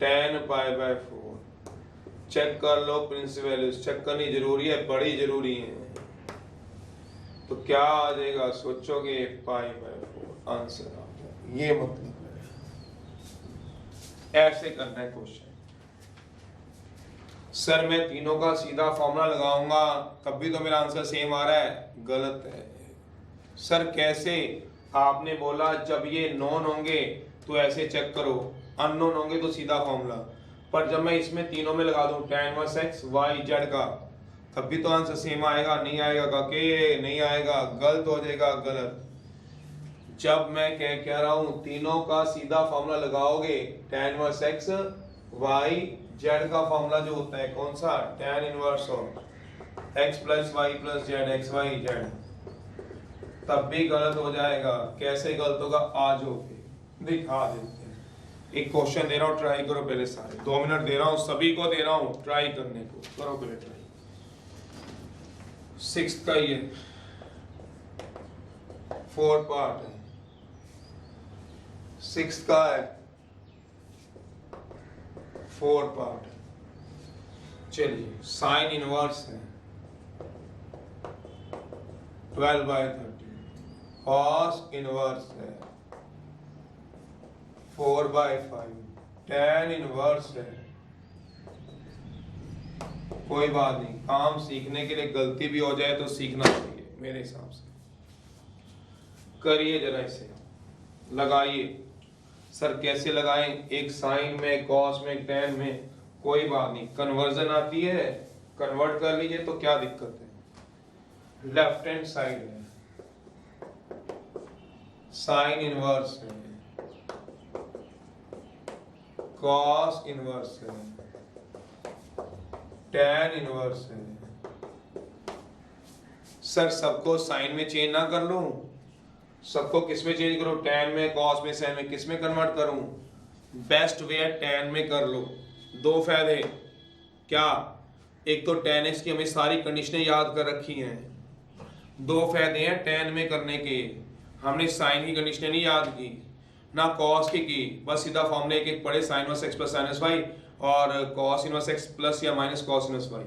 tan π/4। चेक कर लो प्रिंसिपल वैल्यूज, चेक करनी जरूरी है, बड़ी जरूरी है। तो क्या आ जाएगा सोचोगे π/4 आंसर आ गया, ये मतलब है। ऐसे करना है क्वेश्चन। सर मैं तीनों का सीधा फॉर्मूला लगाऊंगा तब भी तो मेरा आंसर सेम आ रहा है, गलत है। सर कैसे, आपने बोला जब ये नॉन होंगे तो ऐसे चेक करो, अननोन होंगे तो सीधा फॉर्मूला। पर जब मैं इसमें तीनों में लगा दूं tan inverse x y z का, तब भी तो आंसर सेम आएगा, नहीं आएगा काके, नहीं आएगा, गलत हो जाएगा, गलत। जब मैं कह रहा हूं तीनों का सीधा फॉर्मूला लगाओगे tan inverse x y z का फॉर्मूला जो होता है कौन सा, tan inverse of x plus y plus z x y z, तब भी गलत हो जाएगा। कैसे गलत होगा, आज होके दिखा देते हैं। एक क्वेश्चन दे रहा हूँ, ट्राई करो पहले सारे, 2 मिनट दे रहा हूँ, सभी को दे रहा हूँ ट्राई करने को, करो पहले ट्राई। 6 का ये 4 पार्ट है, 6 का है 4 पार्ट है। चलिए साइन इनवर्स है 12/13, कॉस इनवर्स है 4/5, tan इनवर्स है। कोई बात नहीं, काम सीखने के लिए गलती भी हो जाए तो सीखना चाहिए मेरे हिसाब से। करिए जरा इसे, लगाइए। सर कैसे लगाएं, एक साइन में, कॉस में, tan में, कोई बात नहीं, कन्वर्जन आती है, कन्वर्ट कर लीजिए तो क्या दिक्कत है। लेफ्ट हैंड साइड है, साइन इनवर्स है, कॉस इनवर्स है, tan इनवर्स है। सर सबको साइन में चेंज ना कर लूं, सबको किस में चेंज करूं, tan में, कॉस में, साइन में, किस में कन्वर्ट करूं। बेस्ट वे है tan में कर लो। दो फायदे क्या, एक तो tan x की हमें सारी कंडीशनें याद कर रखी हैं, दो फायदे हैं tan में करने के, हमने साइन की कंडीशनें नहीं याद की ना कॉस की, बस सीधा फॉर्मूला एक पढ़े, sign inverse x plus sine inverse y और कॉस इनवर्स x प्लस या माइनस कॉस इनवर्स y।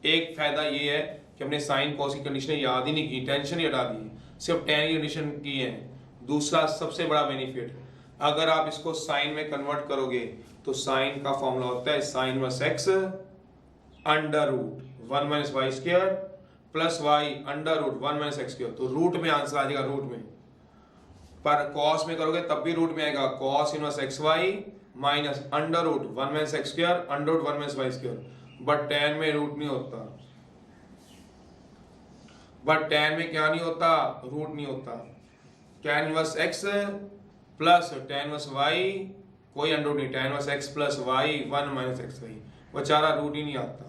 एक फायदा ये है कि हमने साइन कॉस की कंडीशनें याद ही नहीं की, टेंशन ही हटा दी, सिर्फ tan की कंडीशन की है। दूसरा सबसे बड़ा बेनिफिट, अगर आप इसको साइन में कन्वर्ट करोगे तो साइन का फॉर्मूला होता है sine inverse x under root 1 minus y square plus y under root 1 minus x square, तो रूट में आंसर आ जाएगा, रूट में। पर कॉस में करोगे तब भी रूट में आएगा, cos inverse x y minus under root 1 minus x square under root 1 minus y square. But tan में रूट नहीं होता, बट tan में क्या नहीं होता, रूट नहीं होता। tan inverse x plus tan inverse y, कोई अंडर रूट नहीं, tan inverse x plus y 1 minus x y, बेचारा रूट ही नहीं आता,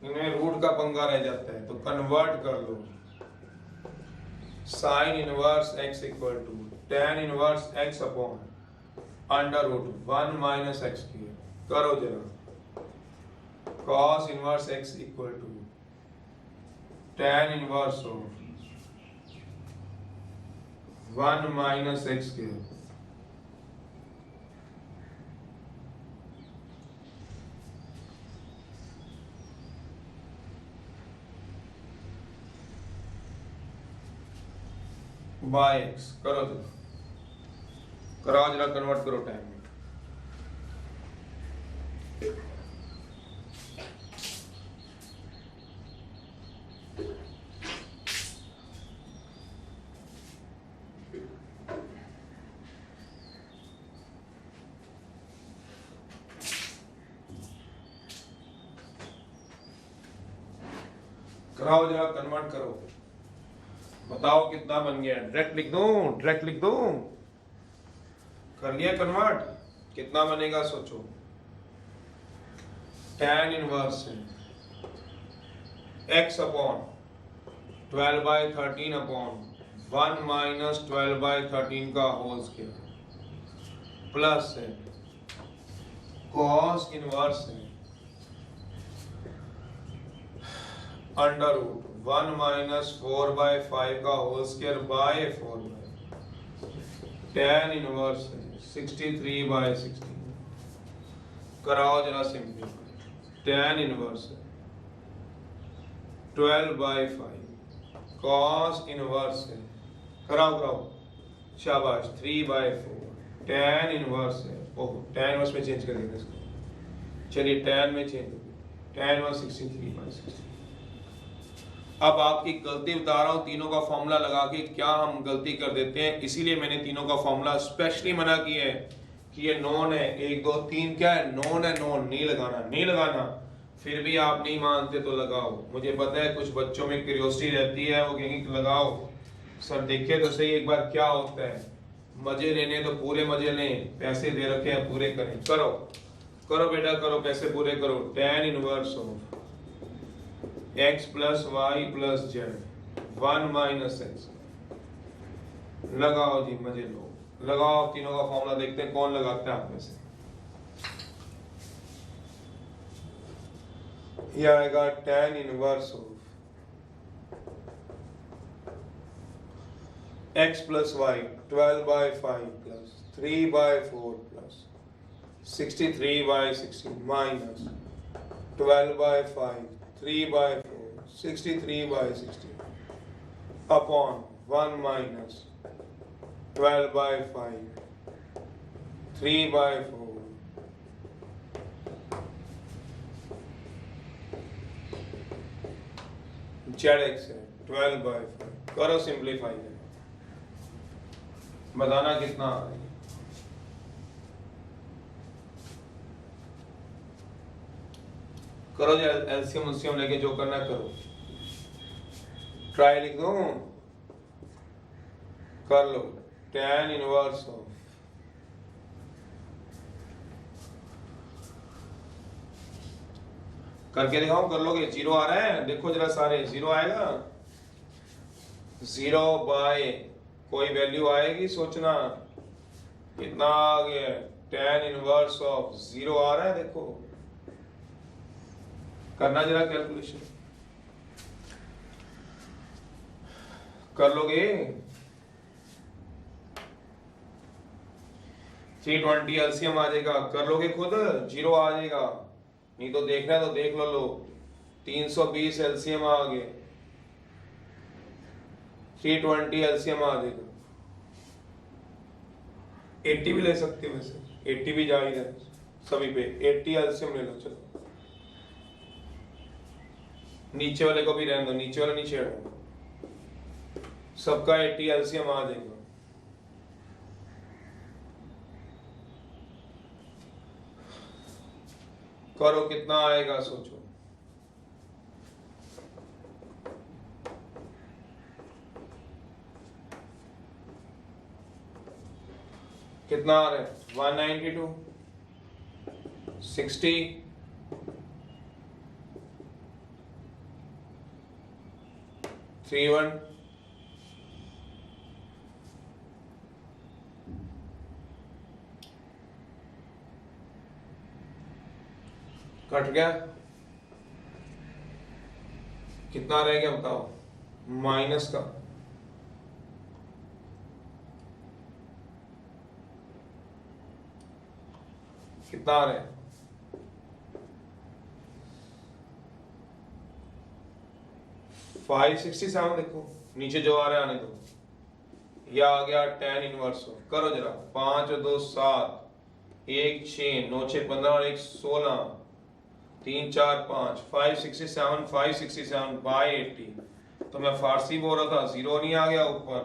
इनमें रूट का पंगा रह जाता है। तो कन्वर्ट कर लो, sine inverse x equal to tan inverse x upon under root 1 minus x square, करो जरा। Cos inverse x equal to tan inverse of 1 minus x square, by x, करो जरा, कराओ जरा, कन्वर्ट करो टाइम में। कराओ जरा, कन्वर्ट करो, बताओ कितना बन गया। डायरेक्ट लिख दूं, डायरेक्ट लिख दूं, कर लिया कन्वर्ट, कितना बनेगा सोचो। tan इनवर्स है x अपॉन 12/13 अपॉन 1 माइनस 12/13 का होल स्क्वायर प्लस है cos इनवर्स है अंडर रूट 1 माइनस 4/5 का whole square by 4 tan inverse है 63/16। कराओ जरा सिंपलीफाई। tan इनवर्स है 12/5 cos इनवर्स है, कराओ कराओ, शाबाश, 3/4 tan इनवर्स है। ओह, tan इनवर्स में चेंज कर देंगे इसको, चलिए tan में चेंज हो गया, tan इनवर्स 63/16। अब आपकी गलती बता रहा हूं, तीनों का फॉर्मूला लगा के क्या हम गलती कर देते हैं, इसीलिए मैंने तीनों का फॉर्मूला स्पेशली मना किया है कि ये नॉन है, 1 2 3 क्या है, नॉन है, नॉन नहीं लगाना, नहीं लगाना। फिर भी आप नहीं मानते तो लगाओ, मुझे पता है कुछ बच्चों में क्यूरियोसिटी रहती है, वो कहेंगे कि लगाओ सर, देखिए तो सही एक बार क्या होता है। मजे लेने तो पूरे मजे लें, पैसे दे रखे हैं पूरे करें। करो करो बेटा करो, पैसे पूरे करो। tan inverse of x plus y plus z 1 minus x, लगाओ जी, मजे लो, लगाओ। तीनों का फॉर्मूला देखते हैं कौन लगाता है आप में से। ये आएगा tan inverse of x plus y 12/5 plus 3/4 plus 63/16 minus 12/5 3/4 63/16 upon 1 minus 12/5 3/4 ZX है 12/5। करो सिंप्लीफाई, बताना कितना आ रहा है। करो जो एलसीएम उलसीएम लेके जो करना करो। ट्राई लिख दो, कर लो। tan इनवर्स ऑफ करके दिखाऊं, कर लोगे? 0 आ रहा है, देखो जरा सारे 0 आएगा। 0 बाय कोई वैल्यू आएगी, सोचना कितना आ गया। tan इनवर्स ऑफ 0 आ रहा है, देखो करना जरा कैलकुलेशन, कर लोगे? 320 एलसीएम आ जाएगा, कर लोगे खुद? 0 आ जाएगा, नहीं तो देखना है तो देख लो। 320 एलसीएम आ गए, 320 एलसीएम आ जाएगा। 80 भी ले सकते हो, वैसे 80 भी जायज है सभी पे। 80 एलसीएम ले लो, चलो। नीचे वाले को भी रहने दो, नीचे वाला नहीं छेड़ो, सबका 80 एलसीएम आ जाएगा। करो कितना आएगा सोचो। कितना आ रहा है? 192 60 31 कट गया, कितना रह गया बताओ? माइनस का कितना आ रहा है? 567। देखो नीचे जो आ रहा है आने दो। यह आ गया tan इनवर्स। करो जरा, 5 2 7 1 6 9 6 15 और 1 16 3 4 5 567 बाय 80। तो मैं फारसी बोल रहा था, 0 नहीं आ गया ऊपर।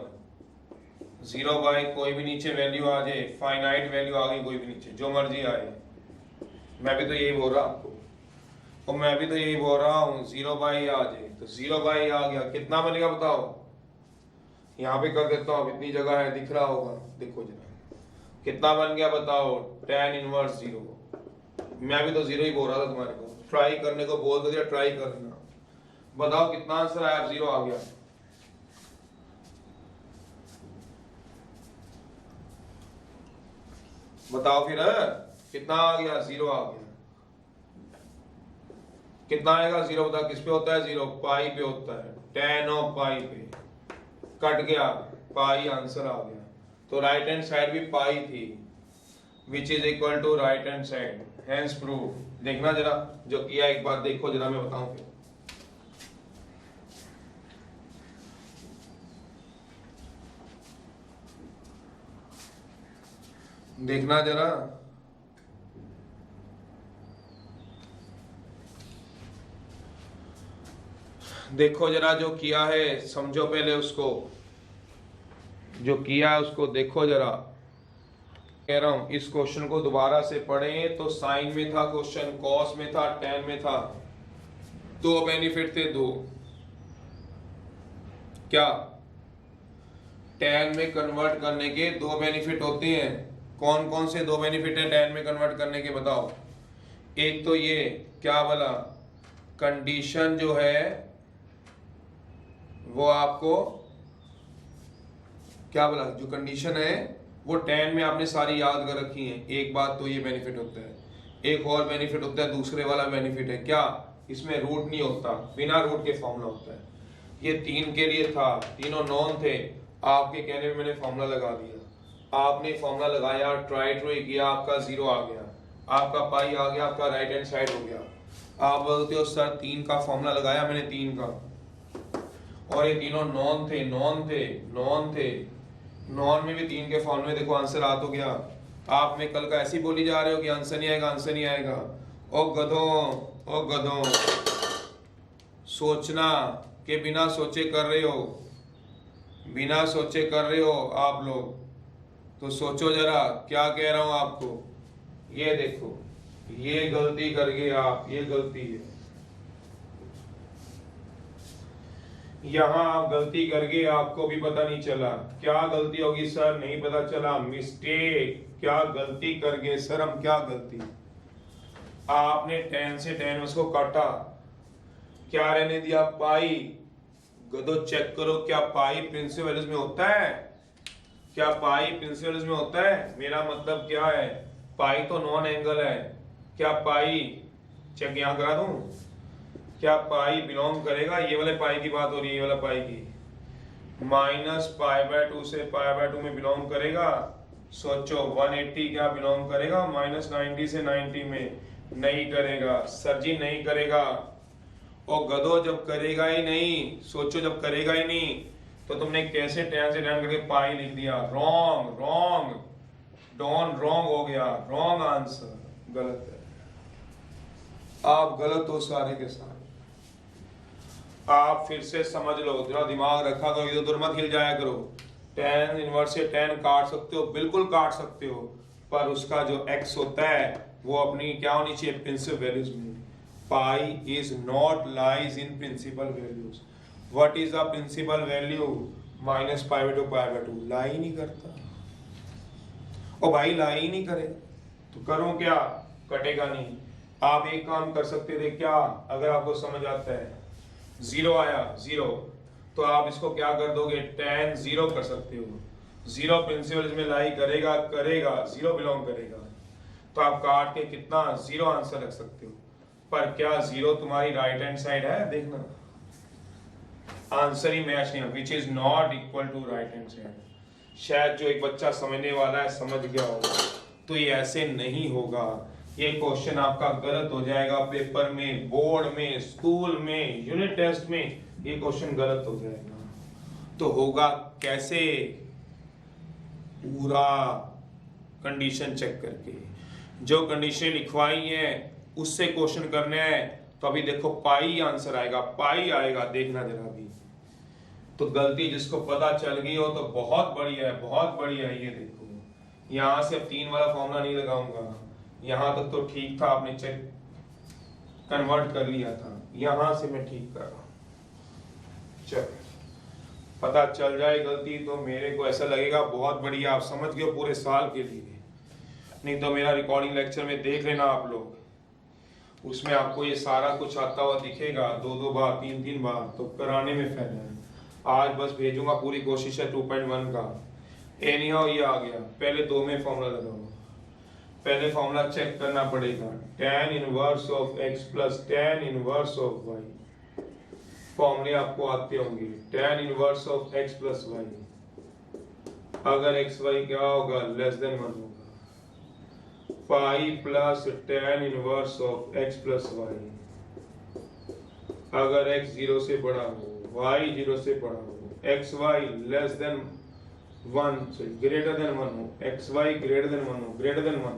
0 बाय कोई भी नीचे वैल्यू आ जाए, फाइनाइट वैल्यू आ गई कोई भी नीचे, जो मर्जी आए। मैं भी तो यही बोल रहा आपको। और मैं भी तो यही बोल रहा हूँ 0/, आ जाए तो 0/, आ गया। कितना बनेगा बताओ? यहाँ पे कर देता हूँ, इतनी जगह है, दिख रहा होगा, देखो जरा कितना बन गया बताओ? tan inverse 0। मैं भी तो 0 ही बोल रहा था तुम्हारे को, ट्राई करने को बोल दिया, ट्राई करना। बताओ कितना आंसर आया? 0 आ गया। बताओ फिर कितना आ गया? 0 आ गया। कितना आएगा 0? बता किस पे होता है 0? पाई पे होता है, tan ऑफ पाई पे। कट गया, पाई आंसर आ गया। तो राइट हैंड साइड भी पाई थी, which is equal to right hand side, hence prove. देखना जरा जो किया, एक बार देखो जरा, मैं बताऊं फिर। देखना जरा, देखो जरा जो किया है, समझो पहले उसको, जो किया है उसको देखो जरा। कह रहा हूं इस क्वेश्चन को दोबारा से पढ़ें तो साइन में था क्वेश्चन, कॉस में था, टेन में था। दो बेनिफिट थे, दो। क्या टेन में कन्वर्ट करने के दो बेनिफिट होते हैं? कौन कौन से दो बेनिफिट है टेन में कन्वर्ट करने के बताओ? एक तो ये, क्या बोला, कंडीशन जो है वो आपको, क्या बोला, जो कंडीशन है वो टेन में आपने सारी याद कर रखी है। एक बात तो ये बेनिफिट होता है, एक और बेनिफिट होता है, दूसरे वाला बेनिफिट है क्या, इसमें रूट नहीं होता, बिना रूट के फॉर्मूला होता है। ये तीन के लिए था, तीनों नॉन थे, आपके कहने में मैंने फॉर्मूला लगा दिया। आपने फॉर्मूला लगाया, ट्राई किया, आपका 0 आ गया, आपका पाई आ गया, आपका राइट हैंड साइड हो गया। आप बोलते हो सर 3 का फॉर्मूला लगाया मैंने, 3 का, और ये तीनों नॉन थे, नॉन थे, नॉन थे, नॉन में भी 3 के फॉर्मूले, देखो आंसर आ तो गया। आप में कल का ऐसे ही बोली जा रहे हो कि आंसर नहीं आएगा, आंसर नहीं आएगा। ओ गधों, ओ गधों, सोचना कि बिना सोचे कर रहे हो, बिना सोचे कर रहे हो आप लोग। तो सोचो जरा क्या कह रहा हूं आपको। ये देखो, ये गलती कर गए आप, ये गलती है। यहाँ आप गलती कर गए, आपको भी पता नहीं चला। क्या गलती होगी सर? नहीं पता चला, मिस्टेक। क्या गलती कर गए सर हम? क्या गलती? आपने टेन से टेन उसको काटा, क्या रहने दिया? पाई। गधो चेक करो, क्या पाई प्रिंसिपल वैल्यूज में होता है? क्या पाई प्रिंसिपल वैल्यूज में होता है? मेरा मतलब क्या है, पाई तो नॉन एंगल है। क्या पाई, चेक यहां करा दूं, क्या पाई बिलोंग करेगा, ये वाले पाई की बात हो रही है, ये वाला पाई की, -π/2 से π/2 में बिलोंग करेगा? सोचो 180 क्या बिलोंग करेगा -90 से 90 में? नहीं करेगा सर जी, नहीं करेगा। और गधो जब करेगा ही नहीं, सोचो जब करेगा ही नहीं तो तुमने कैसे टेन से टेन करके पाई लिख दिया? रॉन्ग, रॉन्ग, डॉन रॉन्ग हो गया, रॉन्ग आंसर, गलत है। आप गलत हो सारे के सारे। आप फिर से समझ लो, जरा दिमाग रखा करो, इधर उधर मत हिल जाया करो। टेन इनवर्स से टेन काट सकते हो, बिल्कुल काट सकते हो, पर उसका जो एक्स होता है वो अपनी क्या होनी चाहिए? प्रिंसिपल वैल्यूज में। Pi is not lies in principal values. What is the principal value? -π/2 π/2 lie ही नहीं करता। ओ भाई लाई ही नहीं करे तो करो क्या? कटेगा नहीं। आप एक काम कर सकते थे क्या, अगर आपको समझ आता है, 0 आया, 0, तो आप इसको क्या कर दोगे? tan 0 कर सकते हो। 0 प्रिंसिपल में लाई करेगा, करेगा, 0 बिलोंग करेगा, तो आप काट के कितना 0 आंसर रख सकते हो। पर क्या 0 तुम्हारी राइट हैंड साइड है? देखना आंसर ही मैच नहीं, which is not equal to right hand side. शायद जो एक बच्चा समझने वाला है समझ गया होगा, तो ये ऐसे नहीं होगा। ये क्वेश्चन आपका गलत हो जाएगा पेपर में, बोर्ड में, स्कूल में, यूनिट टेस्ट में, ये क्वेश्चन गलत हो जाएगा। तो होगा कैसे? पूरा कंडीशन चेक करके, जो कंडीशन लिखवाई है उससे क्वेश्चन करने हैं। तो अभी देखो पाई आंसर आएगा, पाई आएगा, देखना जरा अभी। तो गलती जिसको पता चल गई हो तो बहुत बढ़िया है, बहुत बढ़िया है। ये देखो यहां से अब 3 वाला फॉर्मूला नहीं लगाऊंगा, यहां तक तो ठीक था, आपने चेक कन्वर्ट कर लिया था, यहां से मैं ठीक कर रहा हूं। चल पता चल जाए गलती तो मेरे को ऐसा लगेगा बहुत बढ़िया, आप समझ गए पूरे साल के लिए। नहीं तो मेरा रिकॉर्डिंग लेक्चर में देख लेना आप लोग, उसमें आपको ये सारा कुछ आता हुआ दिखेगा, 2-2 बार 3-3 बार, तो कराने में फायदा है। आज बस भेजूंगा, पूरी कोशिश है 2.1 का। एनीहाउ ये आ गया, पहले 2 में फॉर्मूला लगाओ। पहले फॉर्मूला चेक करना पड़ेगा, tan inverse of x plus tan inverse of y। फॉर्मूले आपको आते होंगे, tan inverse of x plus y, अगर x y क्या होगा, लेस देन 1 होगा। पाई plus tan inverse of x plus y, अगर x 0 से बड़ा हो, y 0 से बड़ा हो, x y लेस देन 1 से ग्रेटर देन 1 हो, x y ग्रेटर देन 1 हो, ग्रेटर देन 1 हो,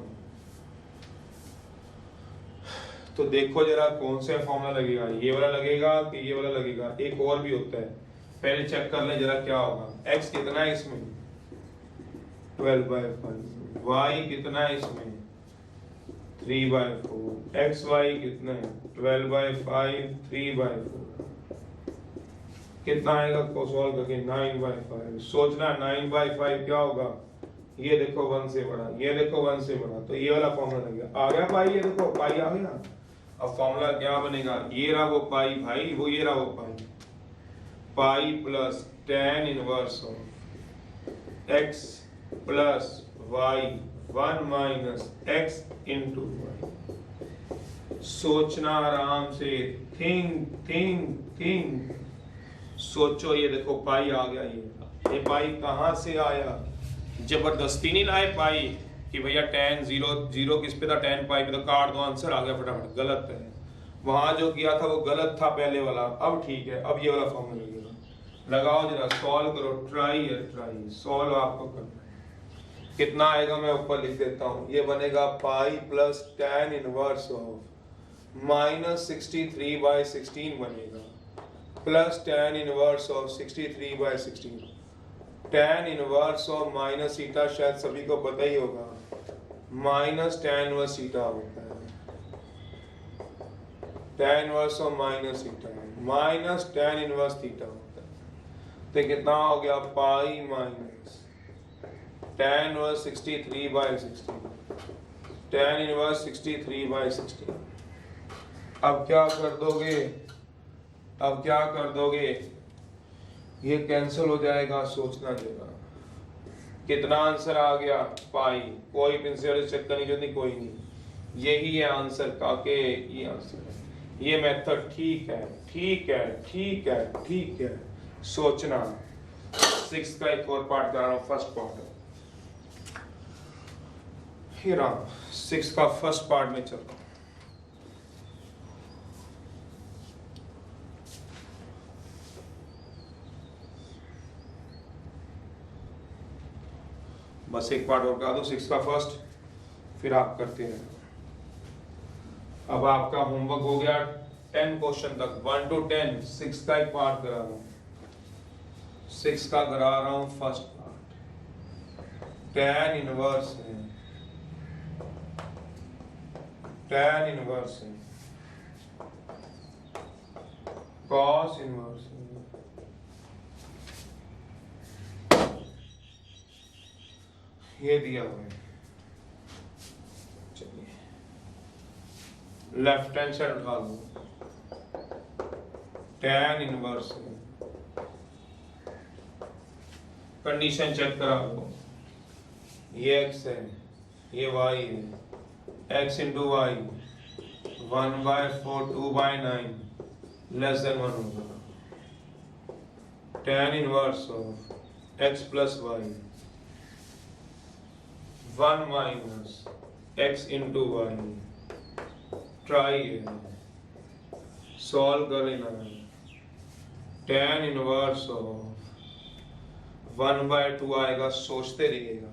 तो देखो जरा कौन सा फॉर्मूला लगेगा, ये वाला लगेगा कि ये वाला लगेगा। एक और भी होता है, पहले चेक कर लें जरा क्या होगा। x कितना है इसमें, 12/5, y कितना है इसमें, 3/4, एक्स वाई कितना है, 12/5, 3/4, कितना आएगा को सॉल्व करके, 9/5। सोचना 9/5 क्या होगा, ये देखो 1 से बड़ा, ये देखो 1 से बड़ा, तो ये वाला फॉर्मूला लग गया। आ गया पाई, ये देखो पाई आ गया। अब फॉर्मूला क्या बनेगा, ये रहा वो पाई भाई, वो ये रहा वो pi, pi plus tan inverse of x plus y 1 minus x into y. सोचना आराम से, थिंक थिंक थिंक, सोचो। ये देखो पाई आ गया, ये पाई कहाँ से आया, जबरदस्ती नहीं लाए पाई कि भैया tan 0 किस पे था, tan पाई पे, तो काट दो, आंसर आ गया फटाफट। गलत है, वहां जो किया था वो गलत था पहले वाला, अब ठीक है, अब ये वाला फॉर्मूला लगेगा। लगाओ जरा, सॉल्व करो, ट्राई है, ट्राई सॉल्व आपको करना है। कितना आएगा मैं ऊपर लिख देता हूँ, ये बनेगा पाई प्लस tan इनवर्स ऑफ -63/16 बनेगा, plus tan inverse of 63/16। tan inverse of minus theta शायद सभी को पता ही होगा, माइनस tan इनवर्स थीटा होता है, tan inverse of minus theta minus tan inverse theta होता है। तो कितना हो गया, pi minus tan inverse 63/16, tan inverse 63/16। अब क्या कर दोगे, अब क्या कर दोगे, ये कैंसिल हो जाएगा, सोचना जरा। कितना आंसर आ गया, पाई, कोई प्रिंसिपल चेक करने की जरूरत नहीं, कोई नहीं, यही है आंसर का के, ये आंसर है। ये मेथड ठीक है, ठीक है, ठीक है, ठीक है। सोचना 6 का एक और पार्ट कर रहा हूँ, फर्स्ट पार्ट 6 का फर्स्ट पार्ट में चल रहा हूँ। बस एक पार्ट और करा दो 6 का फर्स्ट, फिर आप करते हैं। अब आपका होमवर्क हो गया 10 क्वेश्चन तक, 1 to 10, 6 का एक पार्ट करा रहा हूँ, 6 का करा रहा हूँ फर्स्ट पार्ट। tan इनवर्स है, tan इनवर्स है, cos इनवर्स है, ये दिया हुआ है। चलिए लेफ्ट हैंड साइड उठा लो, tan इनवर्स है, कंडीशन चेक करा लो, ये x है, ये y है, x into y 1/4 2/9 less than 1 होगा। tan inverse of x plus y 1 minus x into y, try है, सॉल्व कर लेना है। tan इनवर्स ऑफ 1/2 आएगा, सोचते रहिएगा।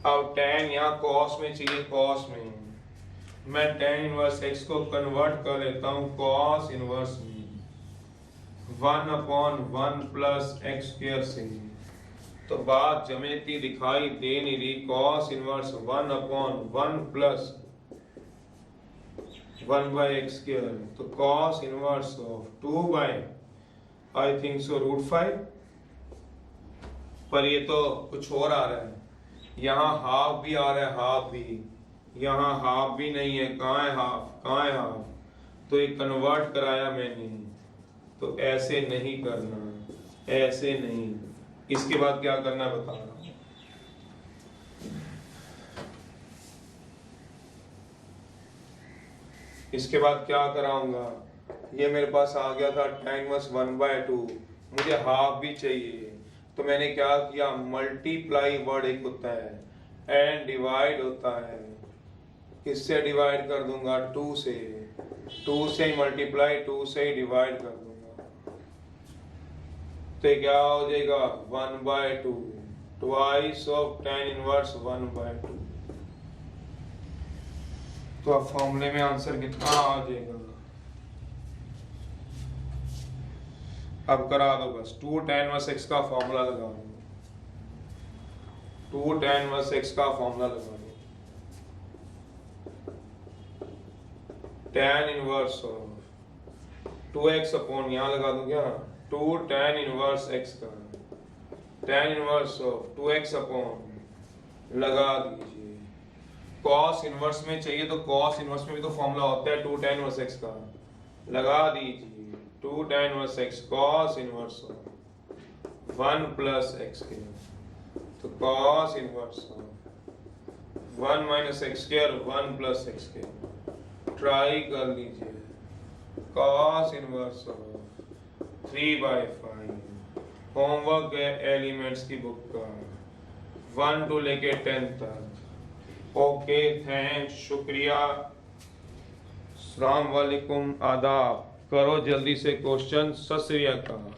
अब tan यहाँ cos में चाहिए, cos में मैं tan इनवर्स x को कन्वर्ट कर लेता हूँ cos इनवर्स में 1/1 प्लस x स्क्वायर से, तो बात जमेती दिखाई दे नहीं रही। cos इनवर्स 1/1 प्लस 1/x², तो cos inverse of 2 by I think so √5, पर ये तो कुछ और आ रहा है, यहाँ हाफ भी आ रहा है, हाफ भी, यहाँ हाफ भी नहीं है, कहाँ है हाफ, कहाँ है हाफ, तो ये कन्वर्ट कराया मैंने, तो ऐसे नहीं करना, ऐसे नहीं। इसके बाद क्या करना है बता रहा हूं। इसके बाद क्या कराऊंगा, ये मेरे पास आ गया था tan इनवर्स 1/2, मुझे हाफ भी चाहिए, तो मैंने क्या किया, मल्टीप्लाई वर्ड एक होता है एंड डिवाइड होता है, किससे डिवाइड कर दूंगा, 2 से, 2 से ही मल्टीप्लाई, 2 से ही डिवाइड कर दूंगा, तो क्या हो जाएगा 1/2, ट्वाइस ऑफ tan इनवर्स 1/2। तो अब फॉर्मूले में आंसर कितना आ जाएगा, अब करा दो बस, 2 tan इनवर्स x का फॉर्मूला लगा दो, 2 tan इनवर्स x का फॉर्मूला लगा दो, tan inverse of 2x upon, यहाँ लगा दूं क्या, 2 tan इनवर्स x का, tan inverse of 2x upon लगा दीजिए, cos इनवर्स में चाहिए तो cos इनवर्स में भी तो फॉर्मूला होता है 2 tan इनवर्स x का, लगा दीजिए 2 tan inverse x cos inverse of 1 plus x के, तो cos inverse of 1 minus x square 1 plus x के, ट्राई कर लीजिए, cos इनवर्स ऑफ 3/5, होमवर्क है एलिमेंट्स की बुक का 1 to लेके 10 तक। ओके थैंक्स, शुक्रिया, अस्सलाम वालेकुम, आदाब, करो जल्दी से क्वेश्चन, सत श्री अकाल।